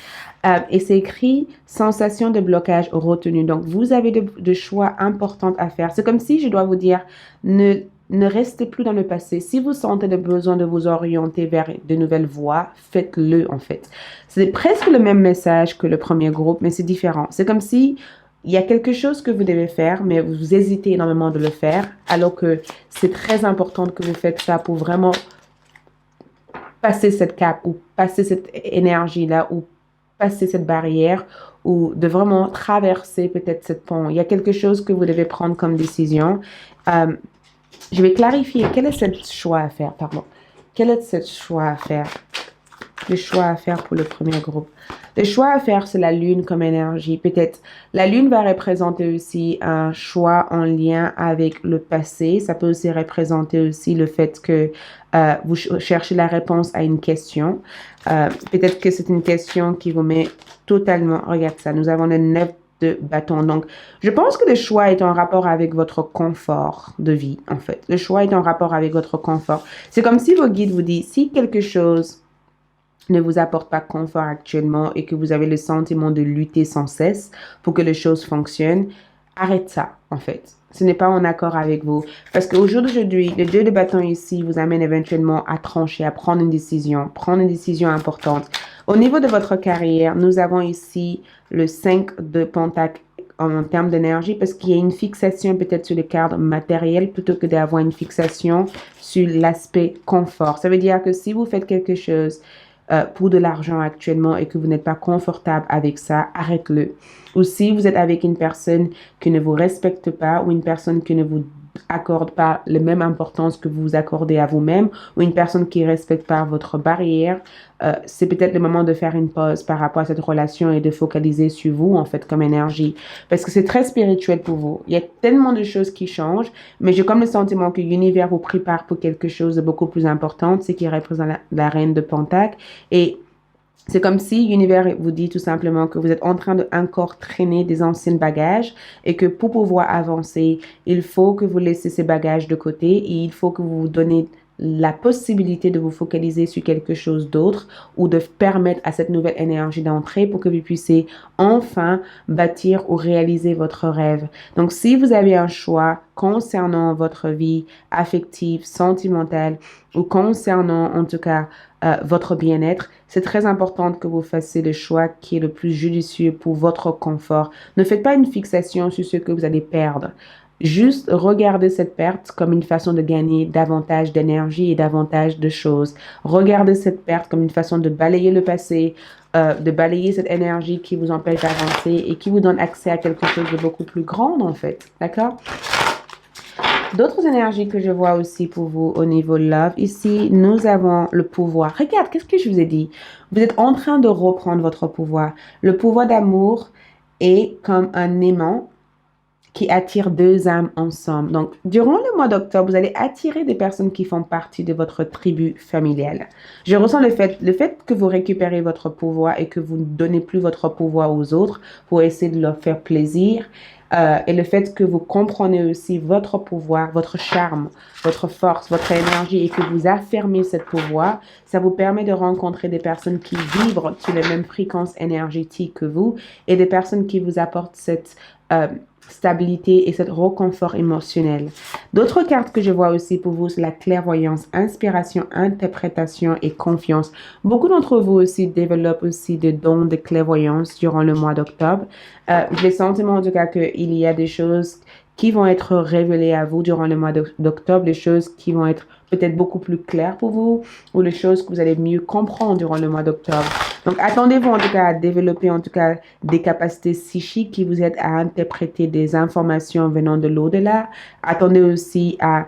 Et c'est écrit sensation de blocage retenu. Donc, vous avez de choix importants à faire. C'est comme si je dois vous dire, ne ne restez plus dans le passé. Si vous sentez le besoin de vous orienter vers de nouvelles voies, faites-le en fait. C'est presque le même message que le premier groupe, mais c'est différent. C'est comme si il y a quelque chose que vous devez faire, mais vous hésitez énormément de le faire, alors que c'est très important que vous faites ça pour vraiment passer cette cape ou passer cette énergie-là ou passer cette barrière ou de vraiment traverser peut-être cette pont. Il y a quelque chose que vous devez prendre comme décision. Je vais clarifier quel est ce choix à faire, pardon. Quel est ce choix à faire? Le choix à faire pour le premier groupe. Le choix à faire, c'est la lune comme énergie. Peut-être la lune va représenter aussi un choix en lien avec le passé. Ça peut aussi représenter aussi le fait que vous cherchez la réponse à une question. Peut-être que c'est une question qui vous met totalement... Regarde ça, nous avons le 9 de bâton. Donc, je pense que le choix est en rapport avec votre confort de vie, en fait. Le choix est en rapport avec votre confort. C'est comme si vos guides vous disent, si quelque chose ne vous apporte pas confort actuellement et que vous avez le sentiment de lutter sans cesse pour que les choses fonctionnent, arrête ça, en fait. Ce n'est pas en accord avec vous. Parce qu'au jour d'aujourd'hui, le 2 de bâton ici vous amène éventuellement à trancher, à prendre une décision importante. Au niveau de votre carrière, nous avons ici le 5 de pentacle en termes d'énergie parce qu'il y a une fixation peut-être sur le cadre matériel plutôt que d'avoir une fixation sur l'aspect confort. Ça veut dire que si vous faites quelque chose pour de l'argent actuellement et que vous n'êtes pas confortable avec ça, arrête-le. Ou si vous êtes avec une personne qui ne vous respecte pas ou une personne qui ne vous accorde pas la même importance que vous accordez à vous-même ou une personne qui ne respecte pas votre barrière, c'est peut-être le moment de faire une pause par rapport à cette relation et de focaliser sur vous, en fait, comme énergie. Parce que c'est très spirituel pour vous. Il y a tellement de choses qui changent, mais j'ai comme le sentiment que l'univers vous prépare pour quelque chose de beaucoup plus important, c'est qui représente la reine de Pentacle. Et c'est comme si l'univers vous dit tout simplement que vous êtes en train de encore traîner des anciens bagages et que pour pouvoir avancer, il faut que vous laissez ces bagages de côté et il faut que vous vous donnez la possibilité de vous focaliser sur quelque chose d'autre ou de permettre à cette nouvelle énergie d'entrer pour que vous puissiez enfin bâtir ou réaliser votre rêve. Donc, si vous avez un choix concernant votre vie affective, sentimentale ou concernant en tout cas votre bien-être, c'est très important que vous fassiez le choix qui est le plus judicieux pour votre confort. Ne faites pas une fixation sur ce que vous allez perdre. Juste regardez cette perte comme une façon de gagner davantage d'énergie et davantage de choses. Regardez cette perte comme une façon de balayer le passé, de balayer cette énergie qui vous empêche d'avancer et qui vous donne accès à quelque chose de beaucoup plus grand en fait. D'accord? D'autres énergies que je vois aussi pour vous au niveau love, ici, nous avons le pouvoir. Regarde, qu'est-ce que je vous ai dit? Vous êtes en train de reprendre votre pouvoir. Le pouvoir d'amour est comme un aimant qui attire deux âmes ensemble. Donc, durant le mois d'octobre, vous allez attirer des personnes qui font partie de votre tribu familiale. Je ressens le fait que vous récupérez votre pouvoir et que vous ne donnez plus votre pouvoir aux autres pour essayer de leur faire plaisir. Et le fait que vous comprenez aussi votre pouvoir, votre charme, votre force, votre énergie et que vous affirmez ce pouvoir, ça vous permet de rencontrer des personnes qui vibrent sur les mêmes fréquences énergétiques que vous et des personnes qui vous apportent cette stabilité et cette réconfort émotionnel. D'autres cartes que je vois aussi pour vous, c'est la clairvoyance, inspiration, interprétation et confiance. Beaucoup d'entre vous aussi développent aussi des dons de clairvoyance durant le mois d'octobre. J'ai le sentiment en tout cas qu'il y a des choses qui vont être révélées à vous durant le mois d'octobre, des choses qui vont être peut-être beaucoup plus claires pour vous ou les choses que vous allez mieux comprendre durant le mois d'octobre. Donc, attendez-vous en tout cas à développer en tout cas des capacités psychiques qui vous aident à interpréter des informations venant de l'au-delà. Attendez aussi à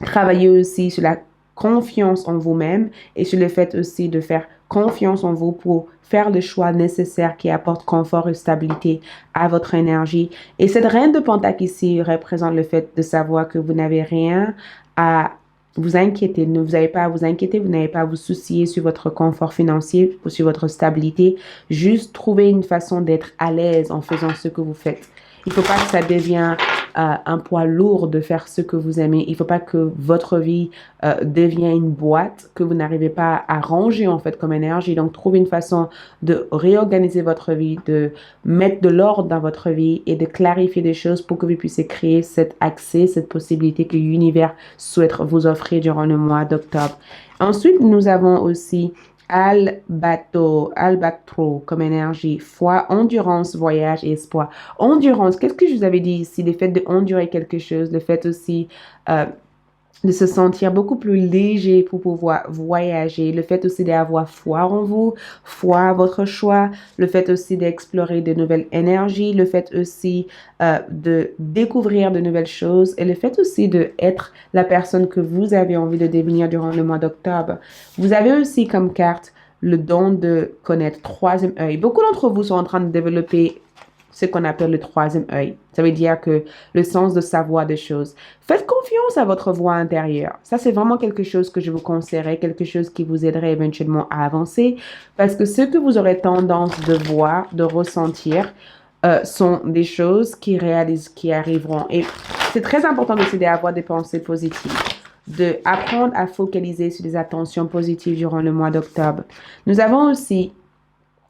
travailler aussi sur la confiance en vous-même et sur le fait aussi de faire confiance en vous pour faire le choix nécessaire qui apporte confort et stabilité à votre énergie. Et cette reine de Pentacle ici représente le fait de savoir que vous n'avez rien à vous inquiéter, vous n'avez pas à vous inquiéter, vous n'avez pas à vous soucier sur votre confort financier ou sur votre stabilité. Juste trouver une façon d'être à l'aise en faisant ce que vous faites. Il ne faut pas que ça devienne un poids lourd de faire ce que vous aimez. Il ne faut pas que votre vie devienne une boîte que vous n'arrivez pas à ranger en fait comme énergie. Donc, trouvez une façon de réorganiser votre vie, de mettre de l'ordre dans votre vie et de clarifier des choses pour que vous puissiez créer cet accès, cette possibilité que l'univers souhaite vous offrir durant le mois d'octobre. Ensuite, nous avons aussi Albatro comme énergie, foi, endurance, voyage et espoir. Endurance, qu'est-ce que je vous avais dit ici? Le fait de endurer quelque chose, le fait aussi de se sentir beaucoup plus léger pour pouvoir voyager, le fait aussi d'avoir foi en vous, foi à votre choix, le fait aussi d'explorer de nouvelles énergies, le fait aussi de découvrir de nouvelles choses et le fait aussi d'être la personne que vous avez envie de devenir durant le mois d'octobre. Vous avez aussi comme carte le don de connaître troisième œil. Beaucoup d'entre vous sont en train de développer ce qu'on appelle le troisième œil. Ça veut dire que le sens de savoir des choses. Faites confiance à votre voix intérieure. Ça, c'est vraiment quelque chose que je vous conseillerais, quelque chose qui vous aiderait éventuellement à avancer parce que ce que vous aurez tendance de voir, de ressentir, sont des choses qui arriveront. Et c'est très important aussi d'avoir des pensées positives, de apprendre à focaliser sur des attentions positives durant le mois d'octobre. Nous avons aussi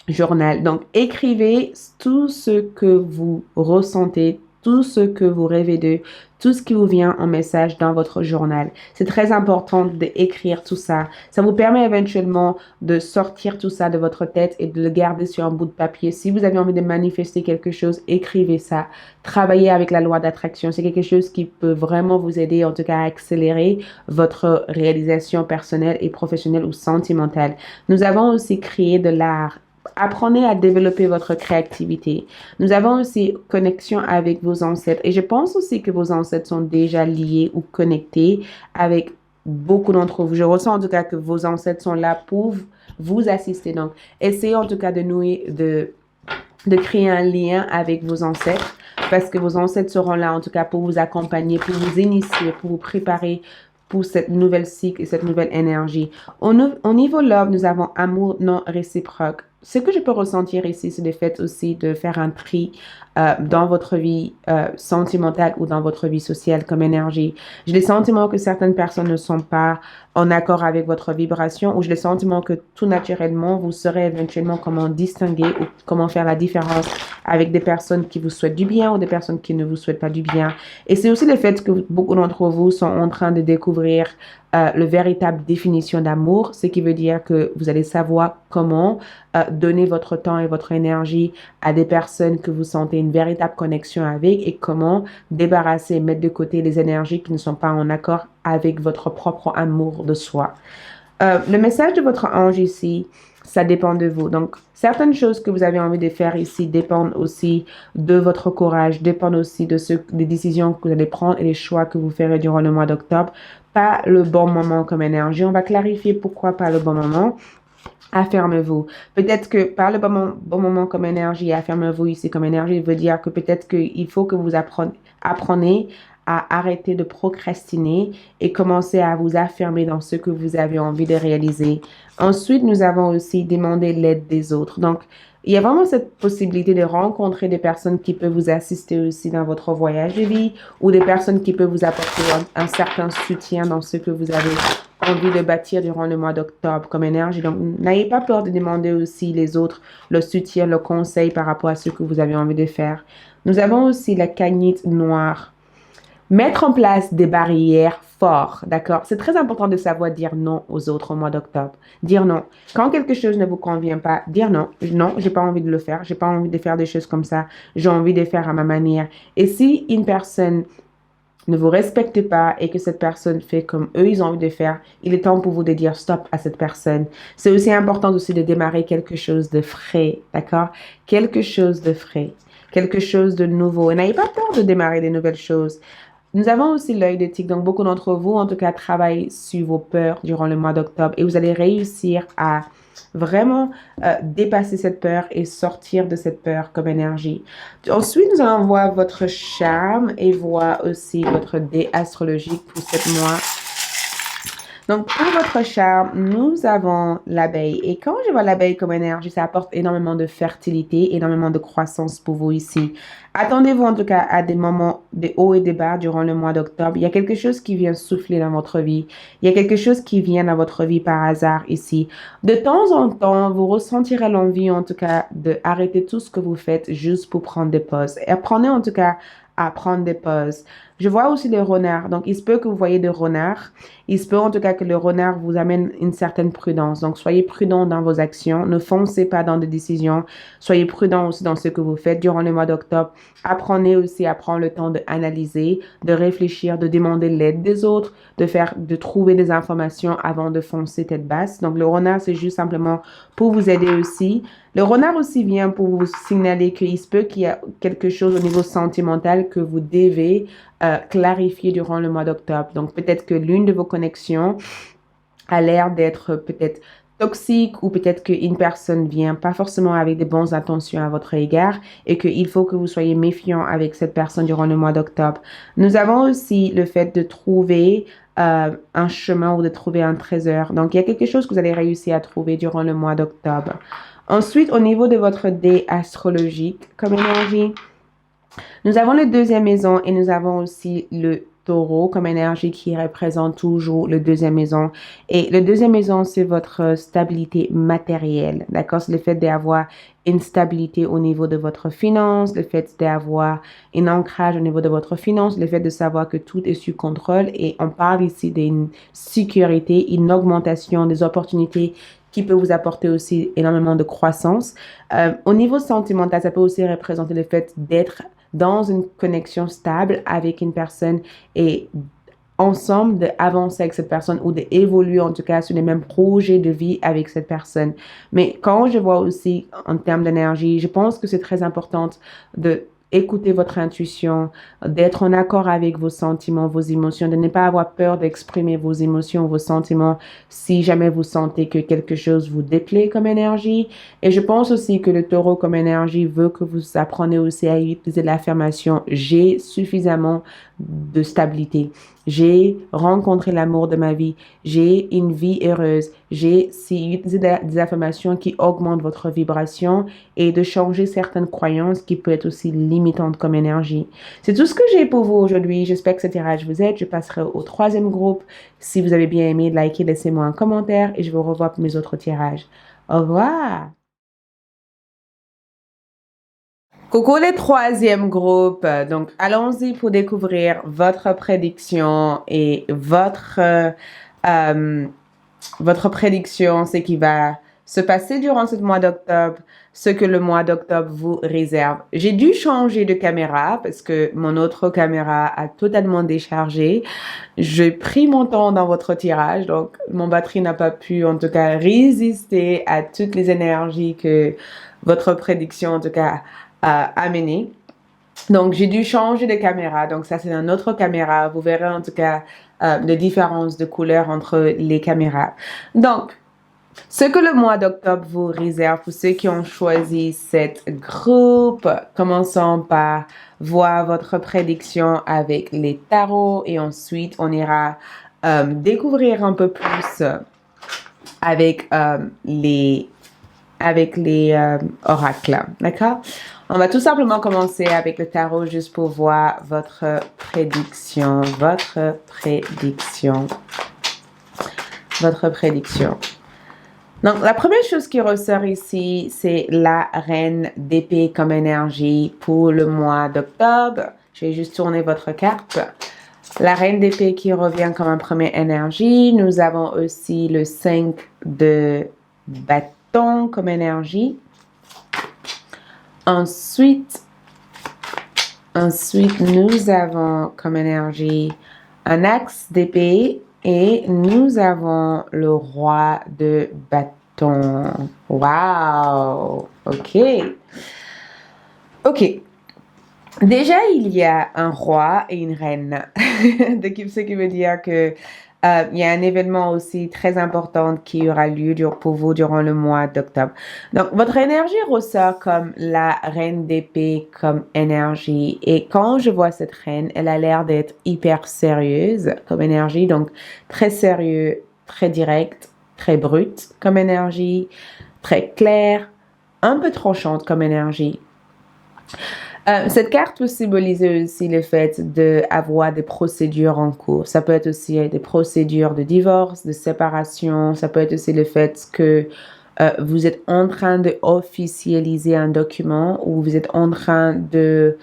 journal. Donc, écrivez tout ce que vous ressentez, tout ce que vous rêvez de, tout ce qui vous vient en message dans votre journal. C'est très important d'écrire tout ça. Ça vous permet éventuellement de sortir tout ça de votre tête et de le garder sur un bout de papier. Si vous avez envie de manifester quelque chose, écrivez ça. Travaillez avec la loi d'attraction. C'est quelque chose qui peut vraiment vous aider, en tout cas, à accélérer votre réalisation personnelle et professionnelle ou sentimentale. Nous avons aussi créé de l'art. Apprenez à développer votre créativité. Nous avons aussi connexion avec vos ancêtres. Et je pense aussi que vos ancêtres sont déjà liés ou connectés avec beaucoup d'entre vous. Je ressens en tout cas que vos ancêtres sont là pour vous assister. Donc, essayez en tout cas de créer un lien avec vos ancêtres parce que vos ancêtres seront là en tout cas pour vous accompagner, pour vous initier, pour vous préparer pour cette nouvelle cycle et cette nouvelle énergie. Au niveau love, nous avons amour non réciproque. Ce que je peux ressentir ici, c'est le fait aussi de faire un tri dans votre vie sentimentale ou dans votre vie sociale comme énergie. J'ai le sentiment que certaines personnes ne sont pas en accord avec votre vibration ou j'ai le sentiment que tout naturellement, vous saurez éventuellement comment distinguer ou comment faire la différence avec des personnes qui vous souhaitent du bien ou des personnes qui ne vous souhaitent pas du bien. Et c'est aussi le fait que beaucoup d'entre vous sont en train de découvrir le véritable définition d'amour, ce qui veut dire que vous allez savoir comment donner votre temps et votre énergie à des personnes que vous sentez une véritable connexion avec et comment débarrasser et mettre de côté les énergies qui ne sont pas en accord avec votre propre amour de soi. Le message de votre ange ici, ça dépend de vous. Donc, certaines choses que vous avez envie de faire ici dépendent aussi de votre courage, dépendent aussi des décisions que vous allez prendre et les choix que vous ferez durant le mois d'octobre. Pas le bon moment comme énergie. On va clarifier pourquoi pas le bon moment. Affirmez-vous. Peut-être que par le bon moment comme énergie, affirmez-vous ici comme énergie, veut dire que peut-être qu'il faut que vous apprenez à arrêter de procrastiner et commencer à vous affirmer dans ce que vous avez envie de réaliser. Ensuite, nous avons aussi demandé l'aide des autres. Donc, il y a vraiment cette possibilité de rencontrer des personnes qui peuvent vous assister aussi dans votre voyage de vie ou des personnes qui peuvent vous apporter un certain soutien dans ce que vous avez envie de bâtir durant le mois d'octobre comme énergie. Donc, n'ayez pas peur de demander aussi les autres le soutien, le conseil par rapport à ce que vous avez envie de faire. Nous avons aussi la canite noire. Mettre en place des barrières fortes, d'accord? C'est très important de savoir dire non aux autres au mois d'octobre. Dire non. Quand quelque chose ne vous convient pas, dire non. Non, j'ai pas envie de le faire. J'ai pas envie de faire des choses comme ça. J'ai envie de faire à ma manière. Et si une personne ne vous respecte pas et que cette personne fait comme eux, ils ont envie de faire, il est temps pour vous de dire stop à cette personne. C'est aussi important aussi de démarrer quelque chose de frais, d'accord? Quelque chose de frais. Quelque chose de nouveau. Et n'ayez pas peur de démarrer des nouvelles choses. Nous avons aussi l'œil de tigre, donc beaucoup d'entre vous, en tout cas, travaillent sur vos peurs durant le mois d'octobre et vous allez réussir à vraiment dépasser cette peur et sortir de cette peur comme énergie. Ensuite, nous allons voir votre charme et voir aussi votre dé astrologique pour 7 mois. Donc, pour votre charme, nous avons l'abeille. Et quand je vois l'abeille comme énergie, ça apporte énormément de fertilité, énormément de croissance pour vous ici. Attendez-vous en tout cas à des moments de hauts et de bas durant le mois d'octobre. Il y a quelque chose qui vient souffler dans votre vie. Il y a quelque chose qui vient dans votre vie par hasard ici. De temps en temps, vous ressentirez l'envie en tout cas de arrêter tout ce que vous faites juste pour prendre des pauses. Et apprenez en tout cas à prendre des pauses. Je vois aussi des renards. Donc, il se peut que vous voyez des renards. Il se peut en tout cas que le renard vous amène une certaine prudence. Donc, soyez prudent dans vos actions. Ne foncez pas dans des décisions. Soyez prudent aussi dans ce que vous faites durant le mois d'octobre. Apprenez aussi à prendre le temps d'analyser, de réfléchir, de demander l'aide des autres, de trouver des informations avant de foncer tête basse. Donc, le renard, c'est juste simplement pour vous aider aussi. Le renard aussi vient pour vous signaler qu'il se peut qu'il y a quelque chose au niveau sentimental que vous devez clarifier durant le mois d'octobre. Donc, peut-être que l'une de vos connexions a l'air d'être peut-être toxique ou peut-être qu'une personne vient pas forcément avec des bonnes intentions à votre égard et qu'il faut que vous soyez méfiant avec cette personne durant le mois d'octobre. Nous avons aussi le fait de trouver un chemin ou de trouver un trésor. Donc, il y a quelque chose que vous allez réussir à trouver durant le mois d'octobre. Ensuite, au niveau de votre dé astrologique comme énergie, nous avons la deuxième maison et nous avons aussi le taureau comme énergie qui représente toujours le deuxième maison. Et le deuxième maison, c'est votre stabilité matérielle, d'accord? C'est le fait d'avoir une stabilité au niveau de votre finance, le fait d'avoir un ancrage au niveau de votre finance, le fait de savoir que tout est sous contrôle. Et on parle ici d'une sécurité, une augmentation des opportunités qui peut vous apporter aussi énormément de croissance. Au niveau sentimental, ça peut aussi représenter le fait d'être dans une connexion stable avec une personne et ensemble d'avancer avec cette personne ou d'évoluer en tout cas sur les mêmes projets de vie avec cette personne. Mais quand je vois aussi en termes d'énergie, je pense que c'est très important de écouter votre intuition, d'être en accord avec vos sentiments, vos émotions, de ne pas avoir peur d'exprimer vos émotions, vos sentiments si jamais vous sentez que quelque chose vous déplaît comme énergie. Et je pense aussi que le taureau comme énergie veut que vous appreniez aussi à utiliser l'affirmation « j'ai suffisamment de stabilité ». J'ai rencontré l'amour de ma vie. J'ai une vie heureuse. J'ai des affirmations qui augmentent votre vibration et de changer certaines croyances qui peuvent être aussi limitantes comme énergie. C'est tout ce que j'ai pour vous aujourd'hui. J'espère que ce tirage vous aide. Je passerai au troisième groupe. Si vous avez bien aimé, likez, laissez-moi un commentaire et je vous revois pour mes autres tirages. Au revoir! Coucou les troisième groupe. Donc, allons-y pour découvrir votre prédiction et votre prédiction, ce qui va se passer durant ce mois d'octobre, ce que le mois d'octobre vous réserve. J'ai dû changer de caméra parce que mon autre caméra a totalement déchargé. J'ai pris mon temps dans votre tirage, donc mon batterie n'a pas pu en tout cas résister à toutes les énergies que votre prédiction en tout cas amené. Donc, j'ai dû changer de caméra. Donc, ça, c'est une autre caméra. Vous verrez en tout cas les différences de couleur entre les caméras. Donc, ce que le mois d'octobre vous réserve pour ceux qui ont choisi cette groupe, commençons par voir votre prédiction avec les tarots et ensuite, on ira découvrir un peu plus avec les oracles. D'accord? On va tout simplement commencer avec le tarot juste pour voir votre prédiction. Votre prédiction. Donc, la première chose qui ressort ici, c'est la reine d'épée comme énergie pour le mois d'octobre. Je vais juste tourner votre carte. La reine d'épée qui revient comme une première énergie. Nous avons aussi le 5 de bâton comme énergie. Ensuite, nous avons comme énergie un axe d'épée et nous avons le roi de bâton. Wow! OK. Déjà, il y a un roi et une reine. Ce qui veut dire que il y a un événement aussi très important qui aura lieu pour vous durant le mois d'octobre. Donc, votre énergie ressort comme la reine d'épée comme énergie. Et quand je vois cette reine, elle a l'air d'être hyper sérieuse comme énergie. Donc, très sérieux, très directe, très brute comme énergie, très claire, un peu tranchante comme énergie. Cette carte peut symboliser aussi le fait d'avoir des procédures en cours. Ça peut être aussi des procédures de divorce, de séparation. Ça peut être aussi le fait que vous êtes en train de officialiser un document ou vous êtes en train de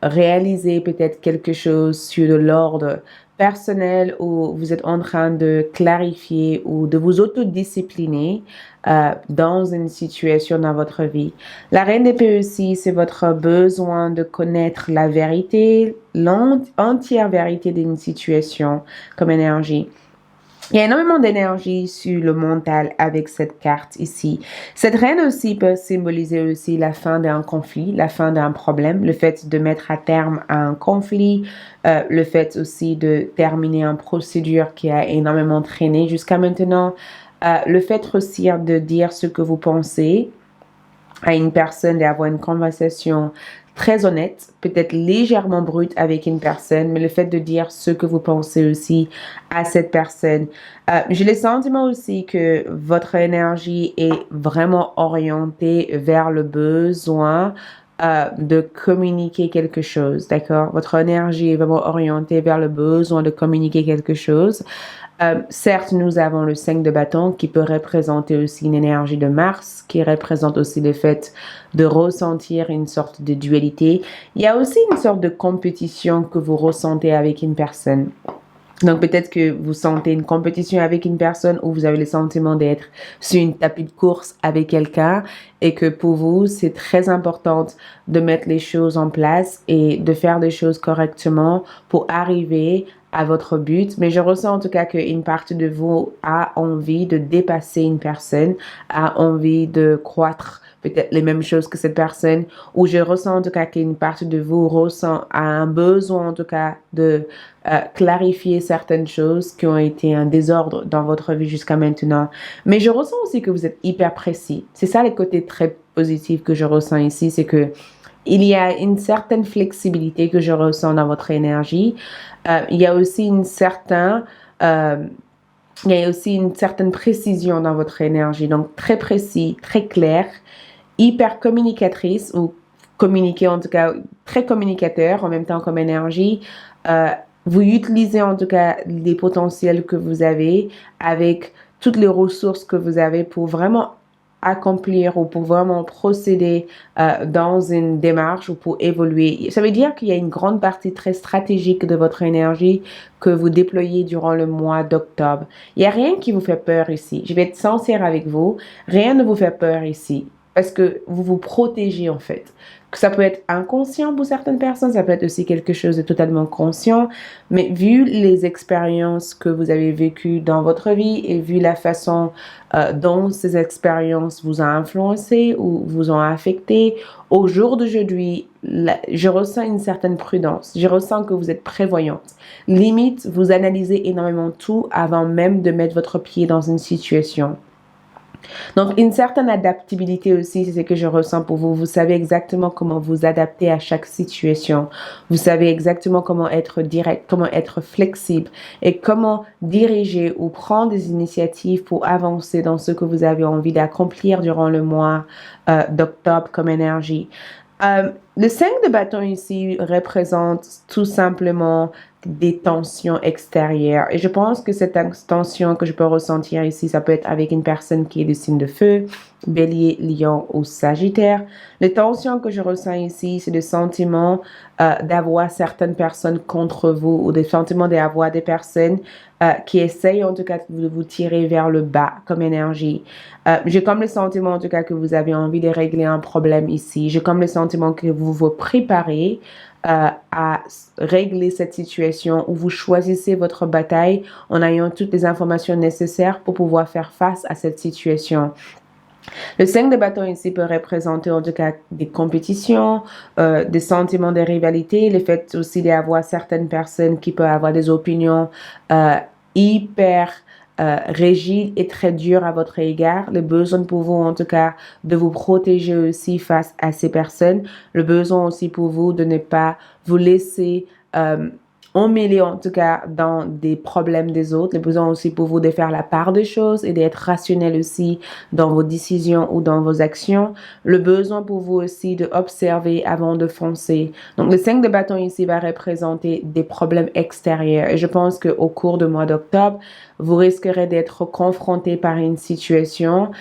réaliser peut-être quelque chose sur de l'ordre personnel ou vous êtes en train de clarifier ou de vous autodiscipliner dans une situation dans votre vie. La reine d'épée aussi, c'est votre besoin de connaître la vérité, l'entière vérité d'une situation comme énergie. Il y a énormément d'énergie sur le mental avec cette carte ici. Cette reine aussi peut symboliser aussi la fin d'un conflit, la fin d'un problème, le fait de mettre à terme un conflit, le fait aussi de terminer une procédure qui a énormément traîné jusqu'à maintenant, le fait aussi de dire ce que vous pensez à une personne, d'avoir une conversation très honnête, peut-être légèrement brute avec une personne, mais le fait de dire ce que vous pensez aussi à cette personne. J'ai le sentiment aussi que votre énergie est vraiment orientée vers le besoin de communiquer quelque chose, d'accord? Votre énergie est vraiment orientée vers le besoin de communiquer quelque chose. Certes, nous avons le 5 de bâton qui peut représenter aussi une énergie de Mars, qui représente aussi le fait de ressentir une sorte de dualité. Il y a aussi une sorte de compétition que vous ressentez avec une personne. Donc peut-être que vous sentez une compétition avec une personne ou vous avez le sentiment d'être sur une tapis de course avec quelqu'un et que pour vous, c'est très important de mettre les choses en place et de faire des choses correctement pour arriver à votre but. Mais je ressens en tout cas qu'une partie de vous a envie de dépasser une personne, a envie de croître peut-être les mêmes choses que cette personne, ou je ressens en tout cas qu'une partie de vous ressent un besoin en tout cas de clarifier certaines choses qui ont été un désordre dans votre vie jusqu'à maintenant. Mais je ressens aussi que vous êtes hyper précis. C'est ça le côté très positif que je ressens ici, c'est que il y a une certaine flexibilité que je ressens dans votre énergie. Il y a aussi une certaine précision dans votre énergie, donc très précis, très clair, hyper communicatrice ou communiquer en tout cas très communicateur en même temps comme énergie. Vous utilisez en tout cas les potentiels que vous avez avec toutes les ressources que vous avez pour vraiment accomplir ou pour vraiment procéder dans une démarche ou pour évoluer. Ça veut dire qu'il y a une grande partie très stratégique de votre énergie que vous déployez durant le mois d'octobre. Il n'y a rien qui vous fait peur ici. Je vais être sincère avec vous. Rien ne vous fait peur ici parce que vous vous protégez en fait. Que ça peut être inconscient pour certaines personnes, ça peut être aussi quelque chose de totalement conscient, mais vu les expériences que vous avez vécues dans votre vie et vu la façon dont ces expériences vous ont influencé ou vous ont affecté, au jour d'aujourd'hui, je ressens une certaine prudence, je ressens que vous êtes prévoyante. Limite, vous analysez énormément tout avant même de mettre votre pied dans une situation. Donc, une certaine adaptabilité aussi, c'est ce que je ressens pour vous. Vous savez exactement comment vous adapter à chaque situation. Vous savez exactement comment être direct, comment être flexible et comment diriger ou prendre des initiatives pour avancer dans ce que vous avez envie d'accomplir durant le mois d'octobre comme énergie. Le 5 de bâton ici représente tout simplement des tensions extérieures. Et je pense que cette tension que je peux ressentir ici, ça peut être avec une personne qui est du signe de feu, bélier, lion ou sagittaire. Les tensions que je ressens ici, c'est le sentiment d'avoir certaines personnes contre vous ou des sentiments d'avoir des personnes qui essayent en tout cas de vous tirer vers le bas comme énergie. J'ai comme le sentiment en tout cas que vous avez envie de régler un problème ici. J'ai comme le sentiment que vous vous préparez à régler cette situation où vous choisissez votre bataille en ayant toutes les informations nécessaires pour pouvoir faire face à cette situation. Le 5 de bâton ici peut représenter en tout cas des compétitions, des sentiments de rivalité, le fait aussi d'avoir certaines personnes qui peuvent avoir des opinions hyper rigides et très dures à votre égard, le besoin pour vous en tout cas de vous protéger aussi face à ces personnes, le besoin aussi pour vous de ne pas vous laisser emmêler en tout cas dans des problèmes des autres, le besoin aussi pour vous de faire la part des choses et d'être rationnel aussi dans vos décisions ou dans vos actions, le besoin pour vous aussi de observer avant de foncer. Donc le 5 de bâton ici va représenter des problèmes extérieurs et je pense qu'au cours du mois d'octobre, vous risquerez d'être confronté par une situation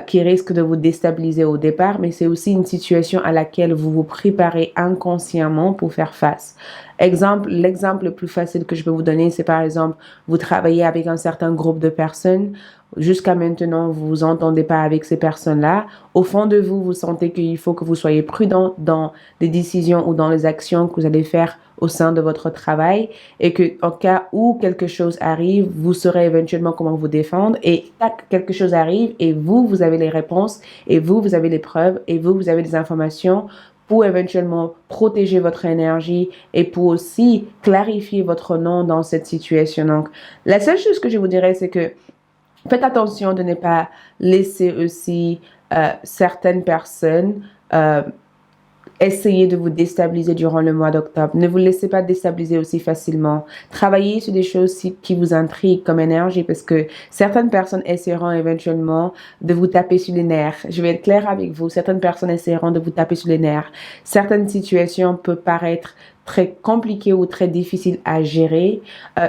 qui risque de vous déstabiliser au départ, mais c'est aussi une situation à laquelle vous vous préparez inconsciemment pour faire face. L'exemple le plus facile que je peux vous donner, c'est par exemple, vous travaillez avec un certain groupe de personnes. Jusqu'à maintenant, vous vous entendez pas avec ces personnes-là. Au fond de vous, vous sentez qu'il faut que vous soyez prudent dans les décisions ou dans les actions que vous allez faire au sein de votre travail et que, en cas où quelque chose arrive, vous saurez éventuellement comment vous défendre et tac, quelque chose arrive et vous avez les réponses et vous avez les preuves et vous avez des informations pour éventuellement protéger votre énergie et pour aussi clarifier votre nom dans cette situation. Donc, la seule chose que je vous dirais, c'est que faites attention de ne pas laisser aussi certaines personnes essayer de vous déstabiliser durant le mois d'octobre. Ne vous laissez pas déstabiliser aussi facilement. Travaillez sur des choses qui vous intriguent comme énergie parce que certaines personnes essaieront éventuellement de vous taper sur les nerfs. Je vais être claire avec vous. Certaines personnes essaieront de vous taper sur les nerfs. Certaines situations peuvent paraître très compliquées ou très difficiles à gérer.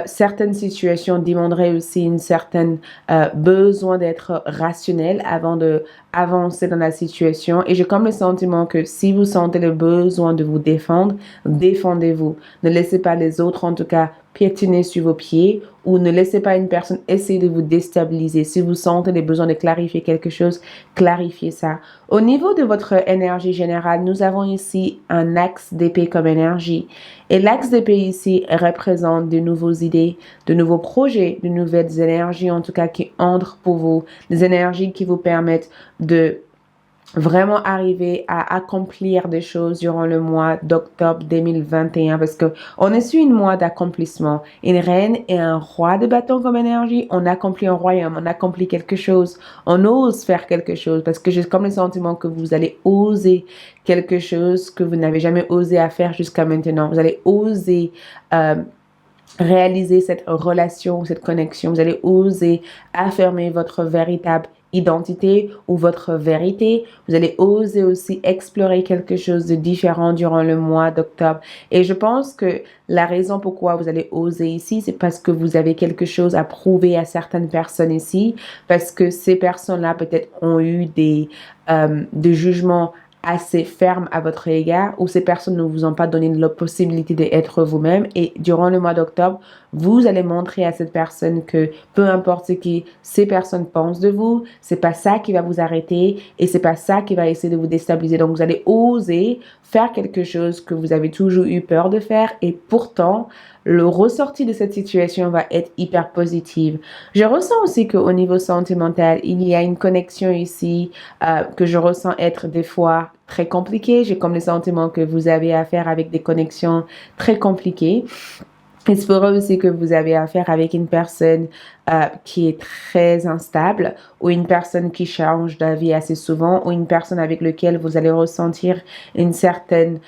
Certaines situations demanderaient aussi une certaine besoin d'être rationnel avant de avancer dans la situation. Et j'ai comme le sentiment que si vous sentez le besoin de vous défendre, défendez-vous. Ne laissez pas les autres, en tout cas, piétiner sur vos pieds ou ne laissez pas une personne essayer de vous déstabiliser. Si vous sentez le besoin de clarifier quelque chose, clarifiez ça. Au niveau de votre énergie générale, nous avons ici un axe d'épée comme énergie. Et l'axe d'épée ici représente de nouvelles idées, de nouveaux projets, de nouvelles énergies, en tout cas qui entrent pour vous, des énergies qui vous permettent de vraiment arriver à accomplir des choses durant le mois d'octobre 2021 parce que on est sur une mois d'accomplissement. Une reine et un roi de bâton comme énergie, on accomplit un royaume, on accomplit quelque chose, on ose faire quelque chose parce que j'ai comme le sentiment que vous allez oser quelque chose que vous n'avez jamais osé à faire jusqu'à maintenant. Vous allez oser réaliser cette relation, cette connexion. Vous allez oser affirmer votre véritable identité ou votre vérité. Vous allez oser aussi explorer quelque chose de différent durant le mois d'octobre. Et je pense que la raison pourquoi vous allez oser ici, c'est parce que vous avez quelque chose à prouver à certaines personnes ici, parce que ces personnes-là peut-être ont eu des jugements assez ferme à votre égard ou ces personnes ne vous ont pas donné la possibilité d'être vous-même et durant le mois d'octobre, vous allez montrer à cette personne que peu importe ce que ces personnes pensent de vous, c'est pas ça qui va vous arrêter et c'est pas ça qui va essayer de vous déstabiliser. Donc vous allez oser faire quelque chose que vous avez toujours eu peur de faire et pourtant le ressorti de cette situation va être hyper positive. Je ressens aussi qu'au niveau sentimental, il y a une connexion ici que je ressens être des fois très compliquée. J'ai comme le sentiment que vous avez affaire avec des connexions très compliquées. Il se pourrait aussi que vous avez affaire avec une personne qui est très instable ou une personne qui change d'avis assez souvent ou une personne avec laquelle vous allez ressentir une certaine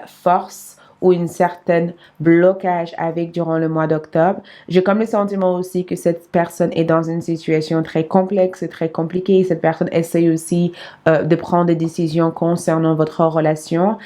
force ou une certaine blocage avec durant le mois d'octobre. J'ai comme le sentiment aussi que cette personne est dans une situation très complexe et très compliquée. Cette personne essaye aussi de prendre des décisions concernant votre relation.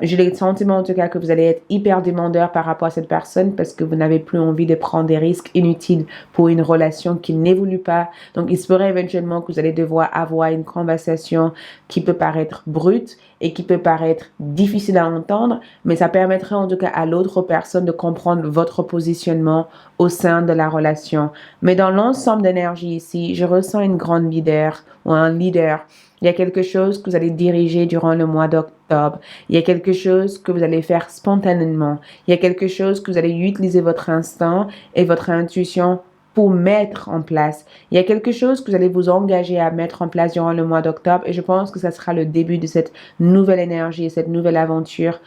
J'ai le sentiment en tout cas que vous allez être hyper demandeur par rapport à cette personne parce que vous n'avez plus envie de prendre des risques inutiles pour une relation qui n'évolue pas. Donc il se pourrait éventuellement que vous allez devoir avoir une conversation qui peut paraître brute et qui peut paraître difficile à entendre, mais ça permettrait en tout cas à l'autre personne de comprendre votre positionnement au sein de la relation. Mais dans l'ensemble d'énergie ici, je ressens une grande leader ou un leader. Il y a quelque chose que vous allez diriger durant le mois d'octobre. Il y a quelque chose que vous allez faire spontanément. Il y a quelque chose que vous allez utiliser votre instinct et votre intuition pour mettre en place. Il y a quelque chose que vous allez vous engager à mettre en place durant le mois d'octobre et je pense que ça sera le début de cette nouvelle énergie, cette nouvelle aventure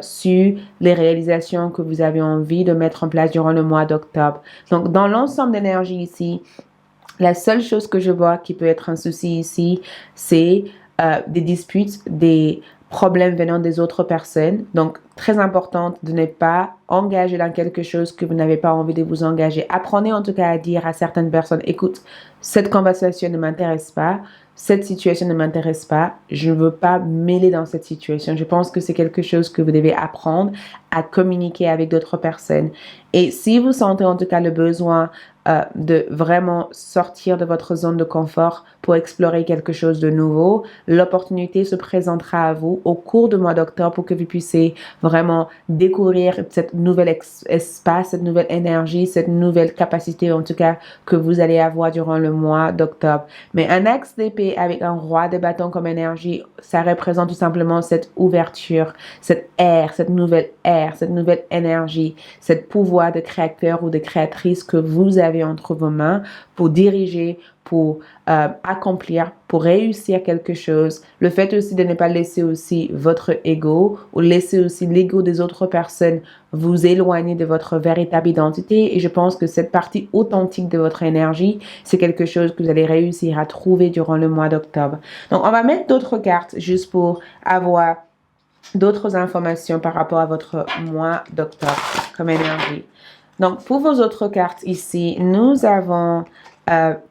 sur les réalisations que vous avez envie de mettre en place durant le mois d'octobre. Donc, dans l'ensemble d'énergie ici, la seule chose que je vois qui peut être un souci ici, c'est des disputes, des problèmes venant des autres personnes. Donc, très important de ne pas engager dans quelque chose que vous n'avez pas envie de vous engager. Apprenez en tout cas à dire à certaines personnes, écoute, cette conversation ne m'intéresse pas, cette situation ne m'intéresse pas, je ne veux pas mêler dans cette situation. Je pense que c'est quelque chose que vous devez apprendre à communiquer avec d'autres personnes. Et si vous sentez en tout cas le besoin de vraiment sortir de votre zone de confort pour explorer quelque chose de nouveau, l'opportunité se présentera à vous au cours du mois d'octobre pour que vous puissiez vraiment découvrir cette nouvelle espace, cette nouvelle énergie, cette nouvelle capacité en tout cas que vous allez avoir durant le mois d'octobre. Mais un axe d'épée avec un roi de bâton comme énergie, ça représente tout simplement cette ouverture, cette nouvelle énergie, cette pouvoir de créateur ou de créatrice que vous avez entre vos mains pour diriger, pour accomplir, pour réussir quelque chose. Le fait aussi de ne pas laisser aussi votre ego ou laisser aussi l'ego des autres personnes vous éloigner de votre véritable identité. Et je pense que cette partie authentique de votre énergie, c'est quelque chose que vous allez réussir à trouver durant le mois d'octobre. Donc, on va mettre d'autres cartes juste pour avoir d'autres informations par rapport à votre mois d'octobre comme énergie. Donc, pour vos autres cartes ici, nous avons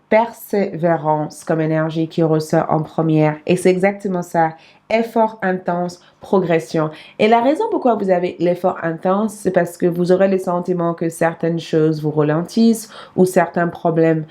persévérance comme énergie qui ressort en première. Et c'est exactement ça. Effort intense, progression. Et la raison pourquoi vous avez l'effort intense, c'est parce que vous aurez le sentiment que certaines choses vous ralentissent ou certains problèmes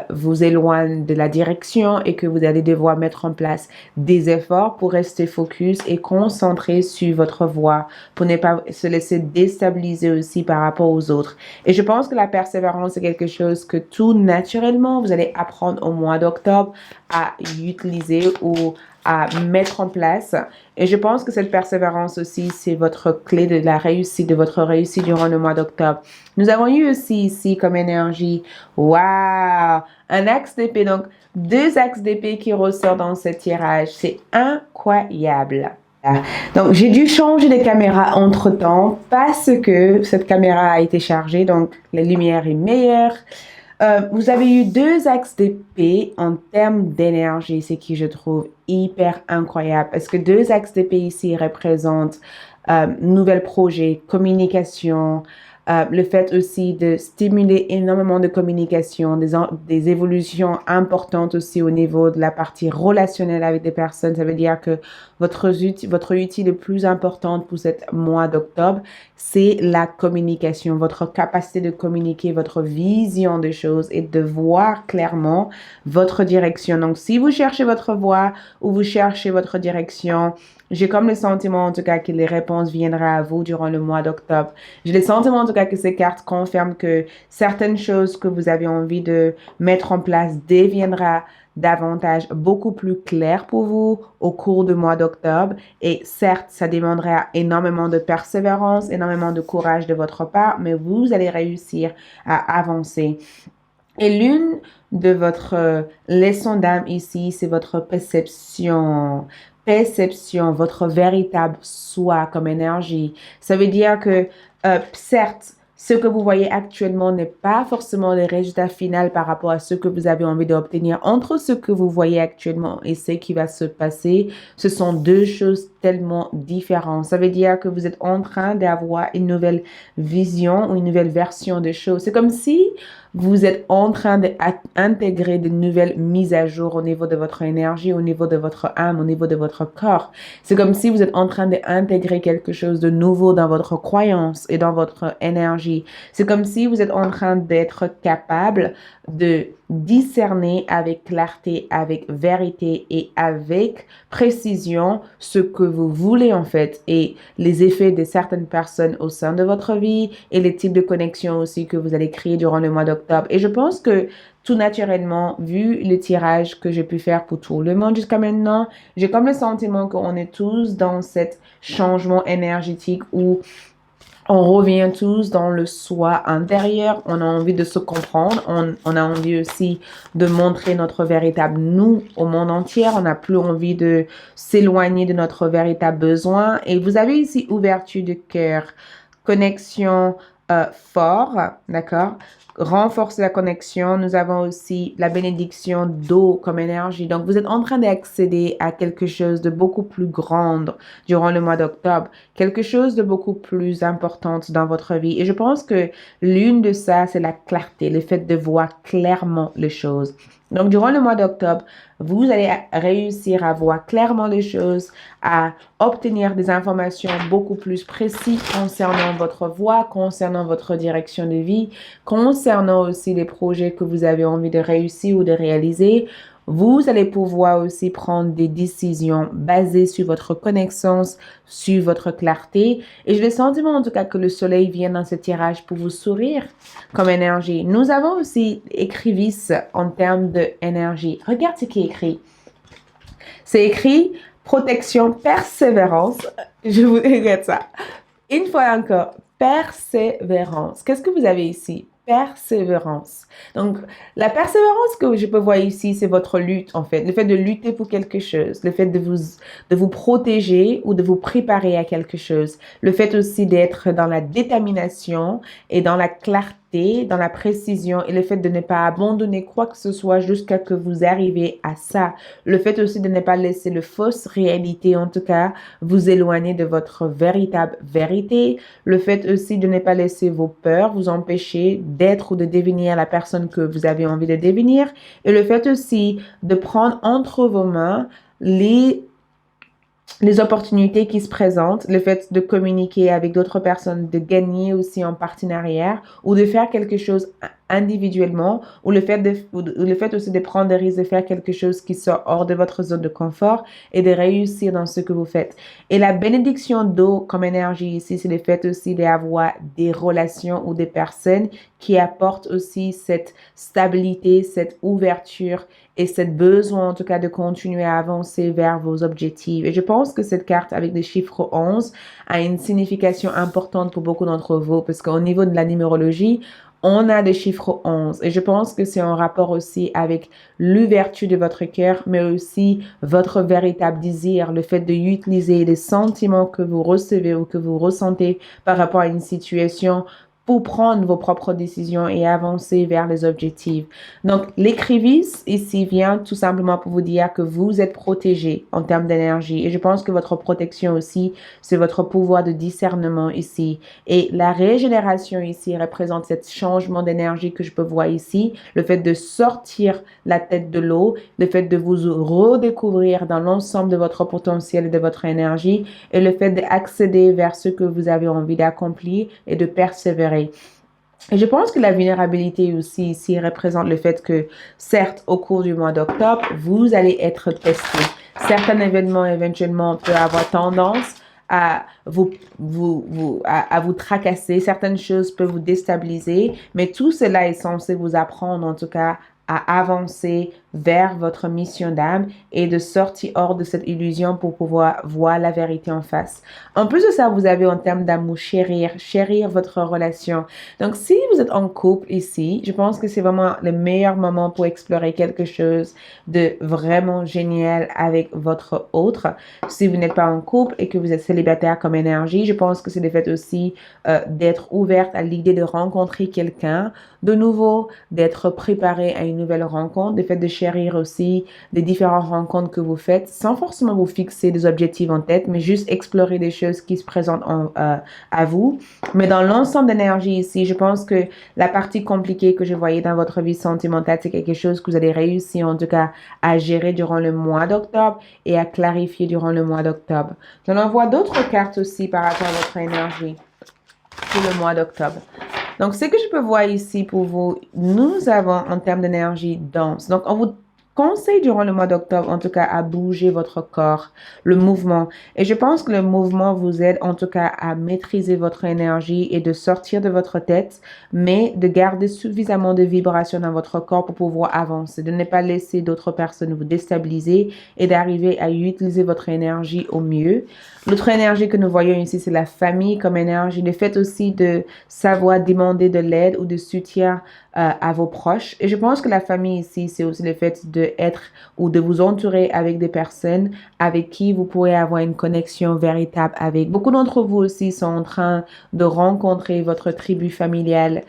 vous éloignent de la direction et que vous allez devoir mettre en place des efforts pour rester focus et concentré sur votre voie, pour ne pas se laisser déstabiliser aussi par rapport aux autres. Et je pense que la persévérance, c'est quelque chose que tout naturellement, vous allez apprendre au mois d'octobre à utiliser ou à mettre en place. Et je pense que cette persévérance aussi, c'est votre clé de la réussite, de votre réussite durant le mois d'octobre. Nous avons eu aussi ici comme énergie, waouh, un axe d'épée. Donc, 2 axes d'épée qui ressortent dans ce tirage. C'est incroyable. Donc, j'ai dû changer de caméra entre-temps parce que cette caméra a été chargée. Donc, la lumière est meilleure. Vous avez eu 2 axes d'épée en termes d'énergie, ce qui je trouve hyper incroyable. Parce que 2 axes d'épée ici représentent nouveaux projets, communication, le fait aussi de stimuler énormément de communication, des évolutions importantes aussi au niveau de la partie relationnelle avec des personnes. Ça veut dire que votre outil le plus important pour ce mois d'octobre, c'est la communication, votre capacité de communiquer, votre vision des choses et de voir clairement votre direction. Donc, si vous cherchez votre voie ou vous cherchez votre direction, j'ai comme le sentiment en tout cas que les réponses viendront à vous durant le mois d'octobre. J'ai le sentiment en tout cas que ces cartes confirment que certaines choses que vous avez envie de mettre en place deviendra davantage beaucoup plus clair pour vous au cours du mois d'octobre. Et certes, ça demandera énormément de persévérance, énormément de courage de votre part, mais vous allez réussir à avancer. Et l'une de votre leçon d'âme ici, c'est votre perception, votre véritable soi comme énergie. Ça veut dire que, certes, ce que vous voyez actuellement n'est pas forcément le résultat final par rapport à ce que vous avez envie d'obtenir. Entre ce que vous voyez actuellement et ce qui va se passer, ce sont 2 choses tellement différentes. Ça veut dire que vous êtes en train d'avoir une nouvelle vision ou une nouvelle version des choses. C'est comme si vous êtes en train d'intégrer de nouvelles mises à jour au niveau de votre énergie, au niveau de votre âme, au niveau de votre corps. C'est comme si vous êtes en train d'intégrer quelque chose de nouveau dans votre croyance et dans votre énergie. C'est comme si vous êtes en train d'être capable de discerner avec clarté, avec vérité et avec précision ce que vous voulez en fait et les effets de certaines personnes au sein de votre vie et les types de connexions aussi que vous allez créer durant le mois d'octobre. Et je pense que tout naturellement, vu le tirage que j'ai pu faire pour tout le monde jusqu'à maintenant, j'ai comme le sentiment qu'on est tous dans cet changement énergétique où on revient tous dans le soi intérieur, on a envie de se comprendre, on a envie aussi de montrer notre véritable nous au monde entier, on n'a plus envie de s'éloigner de notre véritable besoin. Et vous avez ici ouverture de cœur, connexion, fort, d'accord? Renforce la connexion. Nous avons aussi la bénédiction d'eau comme énergie. Donc, vous êtes en train d'accéder à quelque chose de beaucoup plus grand durant le mois d'octobre, quelque chose de beaucoup plus important dans votre vie. Et je pense que l'une de ça, c'est la clarté, le fait de voir clairement les choses. Donc, durant le mois d'octobre, vous allez réussir à voir clairement les choses, à obtenir des informations beaucoup plus précises concernant votre voie, concernant votre direction de vie, concernant aussi les projets que vous avez envie de réussir ou de réaliser. Vous allez pouvoir aussi prendre des décisions basées sur votre connaissance, sur votre clarté. Et j'ai le sentiment en tout cas que le soleil vient dans ce tirage pour vous sourire comme énergie. Nous avons aussi écrivisse en termes d'énergie. Regarde ce qui est écrit. C'est écrit protection, persévérance. Je vous regarde ça. Une fois encore, persévérance. Qu'est-ce que vous avez ici? Persévérance. Donc, la persévérance que je peux voir ici, c'est votre lutte, en fait. Le fait de lutter pour quelque chose. Le fait de vous protéger ou de vous préparer à quelque chose. Le fait aussi d'être dans la détermination et dans la clarté, dans la précision et le fait de ne pas abandonner quoi que ce soit jusqu'à que vous arrivez à ça. Le fait aussi de ne pas laisser le fausse réalité, en tout cas, vous éloigner de votre véritable vérité. Le fait aussi de ne pas laisser vos peurs vous empêcher d'être ou de devenir la personne que vous avez envie de devenir. Et le fait aussi de prendre entre vos mains les opportunités qui se présentent, le fait de communiquer avec d'autres personnes, de gagner aussi en partenariat ou de faire quelque chose individuellement ou le fait aussi de prendre des risques de faire quelque chose qui sort hors de votre zone de confort et de réussir dans ce que vous faites. Et la bénédiction d'eau comme énergie ici, c'est le fait aussi d'avoir des relations ou des personnes qui apportent aussi cette stabilité, cette ouverture et cette besoin en tout cas de continuer à avancer vers vos objectifs. Et je pense que cette carte avec les chiffres 11 a une signification importante pour beaucoup d'entre vous parce qu'au niveau de la numérologie, on a le chiffre 11 et je pense que c'est en rapport aussi avec l'ouverture de votre cœur, mais aussi votre véritable désir, le fait d'utiliser les sentiments que vous recevez ou que vous ressentez par rapport à une situation pour prendre vos propres décisions et avancer vers les objectifs. Donc, l'écrivisse ici vient tout simplement pour vous dire que vous êtes protégé en termes d'énergie. Et je pense que votre protection aussi, c'est votre pouvoir de discernement ici. Et la régénération ici représente ce changement d'énergie que je peux voir ici. Le fait de sortir la tête de l'eau, le fait de vous redécouvrir dans l'ensemble de votre potentiel et de votre énergie et le fait d'accéder vers ce que vous avez envie d'accomplir et de persévérer. Et je pense que la vulnérabilité aussi ici représente le fait que, certes, au cours du mois d'octobre, vous allez être testé. Certains événements éventuellement peuvent avoir tendance à vous tracasser. Certaines choses peuvent vous déstabiliser, mais tout cela est censé vous apprendre, en tout cas, à avancer vers votre mission d'âme et de sortir hors de cette illusion pour pouvoir voir la vérité en face. En plus de ça, vous avez en termes d'amour chérir votre relation. Donc, si vous êtes en couple ici, je pense que c'est vraiment le meilleur moment pour explorer quelque chose de vraiment génial avec votre autre. Si vous n'êtes pas en couple et que vous êtes célibataire comme énergie, je pense que c'est le fait aussi d'être ouverte à l'idée de rencontrer quelqu'un de nouveau, d'être préparé à une nouvelle rencontre, le fait de chérir aussi les différentes rencontres que vous faites sans forcément vous fixer des objectifs en tête, mais juste explorer des choses qui se présentent à vous. Mais dans l'ensemble d'énergie ici, je pense que la partie compliquée que je voyais dans votre vie sentimentale, c'est quelque chose que vous allez réussir en tout cas à gérer durant le mois d'octobre et à clarifier durant le mois d'octobre. J'en envoie d'autres cartes aussi par rapport à votre énergie pour le mois d'octobre. Donc, ce que je peux voir ici pour vous, nous avons en termes d'énergie dense. Donc, on vous conseille durant le mois d'octobre, en tout cas, à bouger votre corps, le mouvement. Et je pense que le mouvement vous aide en tout cas à maîtriser votre énergie et de sortir de votre tête, mais de garder suffisamment de vibrations dans votre corps pour pouvoir avancer, de ne pas laisser d'autres personnes vous déstabiliser et d'arriver à utiliser votre énergie au mieux. L'autre énergie que nous voyons ici, c'est la famille comme énergie. Le fait aussi de savoir demander de l'aide ou de soutien à vos proches. Et je pense que la famille ici, c'est aussi le fait de être ou de vous entourer avec des personnes avec qui vous pourrez avoir une connexion véritable avec. Beaucoup d'entre vous aussi sont en train de rencontrer votre tribu familiale,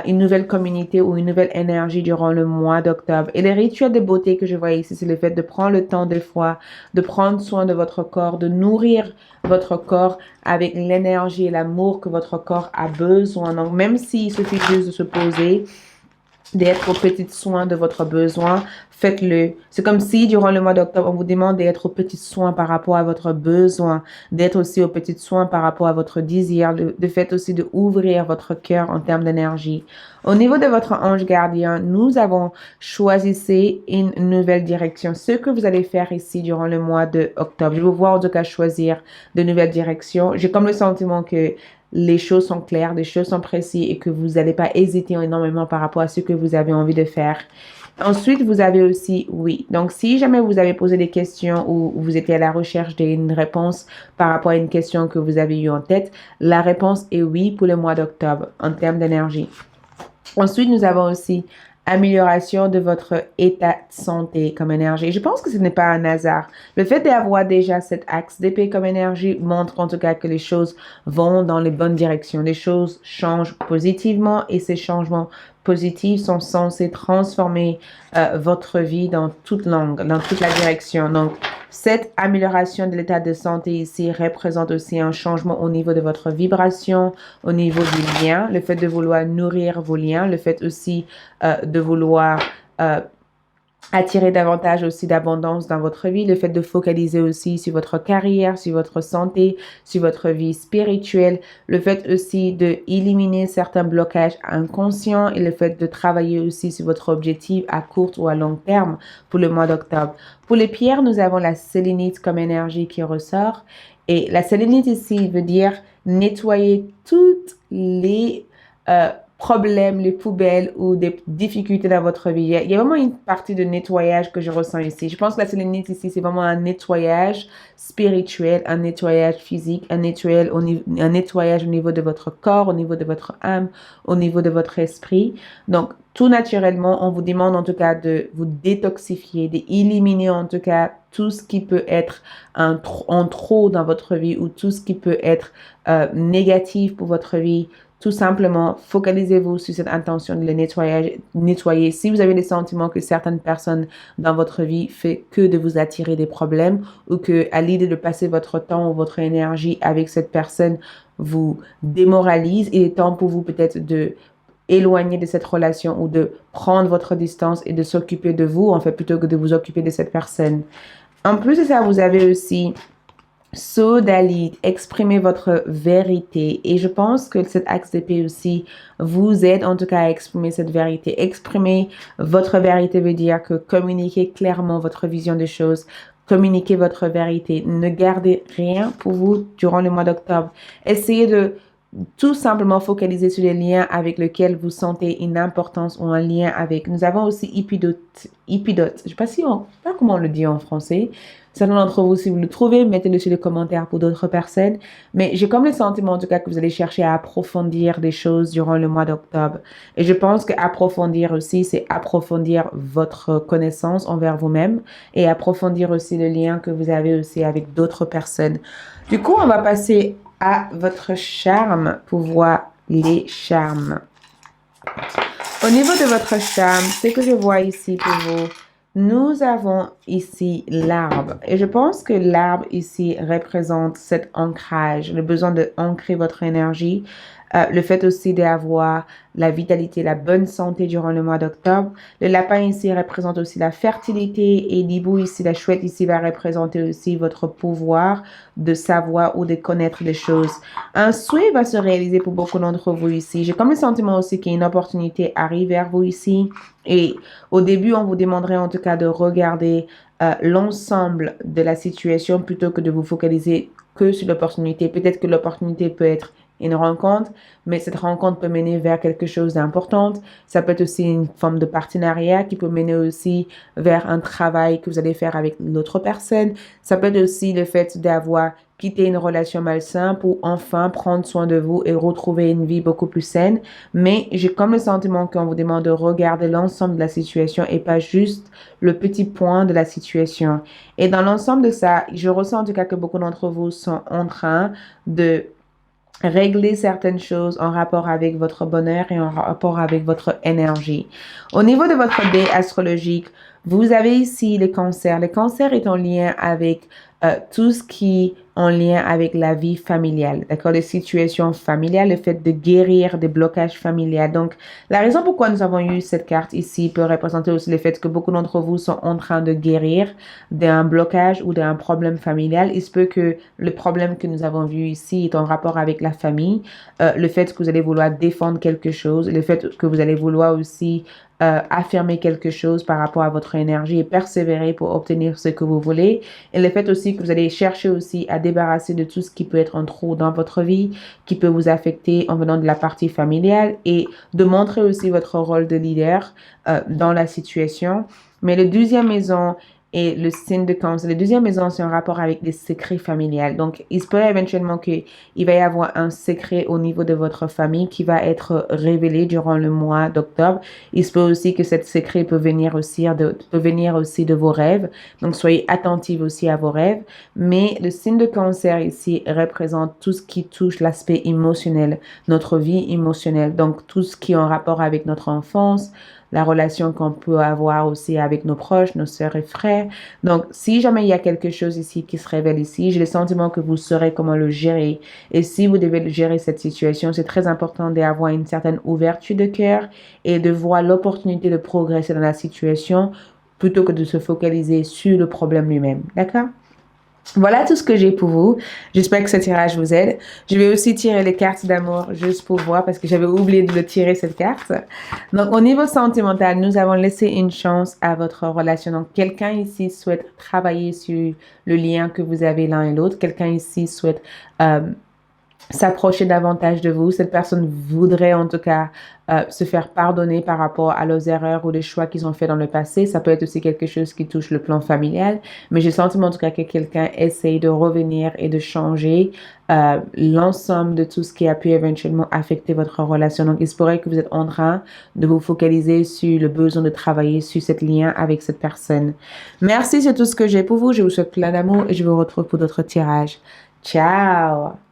une nouvelle communauté ou une nouvelle énergie durant le mois d'octobre. Et les rituels de beauté que je vois ici, c'est le fait de prendre le temps des fois, de prendre soin de votre corps, de nourrir votre corps avec l'énergie et l'amour que votre corps a besoin. Donc, même s'il suffit juste de se poser, d'être aux petits soins de votre besoin, faites-le. C'est comme si durant le mois d'octobre, on vous demande d'être aux petits soins par rapport à votre besoin, d'être aussi aux petits soins par rapport à votre désir, de fait aussi de ouvrir votre cœur en termes d'énergie. Au niveau de votre ange gardien, nous avons choisi une nouvelle direction. Ce que vous allez faire ici durant le mois de octobre, je vous vois en tout cas choisir de nouvelles directions. J'ai comme le sentiment que les choses sont claires, les choses sont précises et que vous n'allez pas hésiter énormément par rapport à ce que vous avez envie de faire. Ensuite, vous avez aussi oui. Donc, si jamais vous avez posé des questions ou vous étiez à la recherche d'une réponse par rapport à une question que vous avez eue en tête, la réponse est oui pour le mois d'octobre en termes d'énergie. Ensuite, nous avons aussi amélioration de votre état de santé comme énergie. Je pense que ce n'est pas un hasard. Le fait d'avoir déjà cet axe d'épée comme énergie montre en tout cas que les choses vont dans les bonnes directions. Les choses changent positivement et ces changements positifs sont censés transformer votre vie dans toute langue, dans toute la direction. Donc, cette amélioration de l'état de santé ici représente aussi un changement au niveau de votre vibration, au niveau du lien, le fait de vouloir nourrir vos liens, le fait aussi de vouloir attirer davantage aussi d'abondance dans votre vie, le fait de focaliser aussi sur votre carrière, sur votre santé, sur votre vie spirituelle, le fait aussi de éliminer certains blocages inconscients et le fait de travailler aussi sur votre objectif à court ou à long terme pour le mois d'octobre. Pour les pierres, nous avons la sélénite comme énergie qui ressort et la sélénite ici veut dire nettoyer toutes les problèmes, les poubelles ou des difficultés dans votre vie. Il y a vraiment une partie de nettoyage que je ressens ici. Je pense que la sélénite ici, c'est vraiment un nettoyage spirituel, un nettoyage physique, un nettoyage au niveau de votre corps, au niveau de votre âme, au niveau de votre esprit. Donc, tout naturellement, on vous demande en tout cas de vous détoxifier, d'éliminer en tout cas tout ce qui peut être en trop dans votre vie ou tout ce qui peut être négatif pour votre vie. Tout simplement, focalisez-vous sur cette intention de le nettoyer. Si vous avez le sentiment que certaines personnes dans votre vie fait que de vous attirer des problèmes ou que à l'idée de passer votre temps ou votre énergie avec cette personne vous démoralise, il est temps pour vous peut-être de éloigner de cette relation ou de prendre votre distance et de s'occuper de vous, en fait, plutôt que de vous occuper de cette personne. En plus de ça, vous avez aussi Sodalite, exprimez votre vérité. Et je pense que cet axe d'épée aussi vous aide en tout cas à exprimer cette vérité. Exprimer votre vérité veut dire que communiquer clairement votre vision des choses. Communiquez votre vérité. Ne gardez rien pour vous durant le mois d'octobre. Essayez de tout simplement focaliser sur les liens avec lesquels vous sentez une importance ou un lien avec. Nous avons aussi Ipidote. Je ne sais pas comment on le dit en français. Certains d'entre vous, si vous le trouvez, mettez-le sur les commentaires pour d'autres personnes. Mais j'ai comme le sentiment, en tout cas, que vous allez chercher à approfondir des choses durant le mois d'octobre. Et je pense qu'approfondir aussi, c'est approfondir votre connaissance envers vous-même et approfondir aussi le lien que vous avez aussi avec d'autres personnes. Du coup, on va passer à votre charme pour voir les charmes. Au niveau de votre charme, ce que je vois ici pour vous, nous avons ici l'arbre. Et je pense que l'arbre ici représente cet ancrage, le besoin de ancrer votre énergie, le fait aussi d'avoir la vitalité, la bonne santé durant le mois d'octobre. Le lapin ici représente aussi la fertilité et l'hibou ici, la chouette ici va représenter aussi votre pouvoir de savoir ou de connaître des choses. Un souhait va se réaliser pour beaucoup d'entre vous ici. J'ai comme le sentiment aussi qu'une opportunité arrive vers vous ici. Et au début, on vous demanderait en tout cas de regarder l'ensemble de la situation plutôt que de vous focaliser que sur l'opportunité. Peut-être que l'opportunité peut être une rencontre, mais cette rencontre peut mener vers quelque chose d'important. Ça peut être aussi une forme de partenariat qui peut mener aussi vers un travail que vous allez faire avec l'autre personne. Ça peut être aussi le fait d'avoir quitté une relation malsaine pour enfin prendre soin de vous et retrouver une vie beaucoup plus saine. Mais j'ai comme le sentiment qu'on vous demande de regarder l'ensemble de la situation et pas juste le petit point de la situation. Et dans l'ensemble de ça, je ressens en tout cas que beaucoup d'entre vous sont en train de régler certaines choses en rapport avec votre bonheur et en rapport avec votre énergie. Au niveau de votre dé astrologique, vous avez ici les cancers. Les cancers est en lien avec tout ce qui est en lien avec la vie familiale, d'accord? Les situations familiales, le fait de guérir des blocages familiaux. Donc, la raison pourquoi nous avons eu cette carte ici peut représenter aussi le fait que beaucoup d'entre vous sont en train de guérir d'un blocage ou d'un problème familial. Il se peut que le problème que nous avons vu ici est en rapport avec la famille, le fait que vous allez vouloir défendre quelque chose, le fait que vous allez vouloir aussi affirmer quelque chose par rapport à votre énergie et persévérer pour obtenir ce que vous voulez. Et le fait aussi que vous allez chercher aussi à débarrasser de tout ce qui peut être un trou dans votre vie, qui peut vous affecter en venant de la partie familiale et de montrer aussi votre rôle de leader dans la situation. Mais le 12e maison et le signe de Cancer. La deuxième maison, c'est en rapport avec des secrets familiales. Donc, il se peut éventuellement qu'il va y avoir un secret au niveau de votre famille qui va être révélé durant le mois d'octobre. Il se peut aussi que cet secret peut venir aussi de vos rêves. Donc, soyez attentifs aussi à vos rêves. Mais le signe de Cancer ici représente tout ce qui touche l'aspect émotionnel, notre vie émotionnelle. Donc, tout ce qui est en rapport avec notre enfance, la relation qu'on peut avoir aussi avec nos proches, nos sœurs et frères. Donc, si jamais il y a quelque chose ici qui se révèle ici, j'ai le sentiment que vous saurez comment le gérer. Et si vous devez gérer cette situation, c'est très important d'avoir une certaine ouverture de cœur et de voir l'opportunité de progresser dans la situation plutôt que de se focaliser sur le problème lui-même. D'accord? Voilà tout ce que j'ai pour vous. J'espère que ce tirage vous aide. Je vais aussi tirer les cartes d'amour juste pour voir parce que j'avais oublié de le tirer cette carte. Donc, au niveau sentimental, nous avons laissé une chance à votre relation. Donc, quelqu'un ici souhaite travailler sur le lien que vous avez l'un et l'autre. Quelqu'un ici souhaite s'approcher davantage de vous. Cette personne voudrait en tout cas se faire pardonner par rapport à leurs erreurs ou les choix qu'ils ont fait dans le passé. Ça peut être aussi quelque chose qui touche le plan familial, mais j'ai le sentiment en tout cas que quelqu'un essaye de revenir et de changer l'ensemble de tout ce qui a pu éventuellement affecter votre relation. Donc, il se pourrait que vous êtes en train de vous focaliser sur le besoin de travailler sur cet lien avec cette personne. Merci, c'est tout ce que j'ai pour vous. Je vous souhaite plein d'amour et je vous retrouve pour d'autres tirages. Ciao!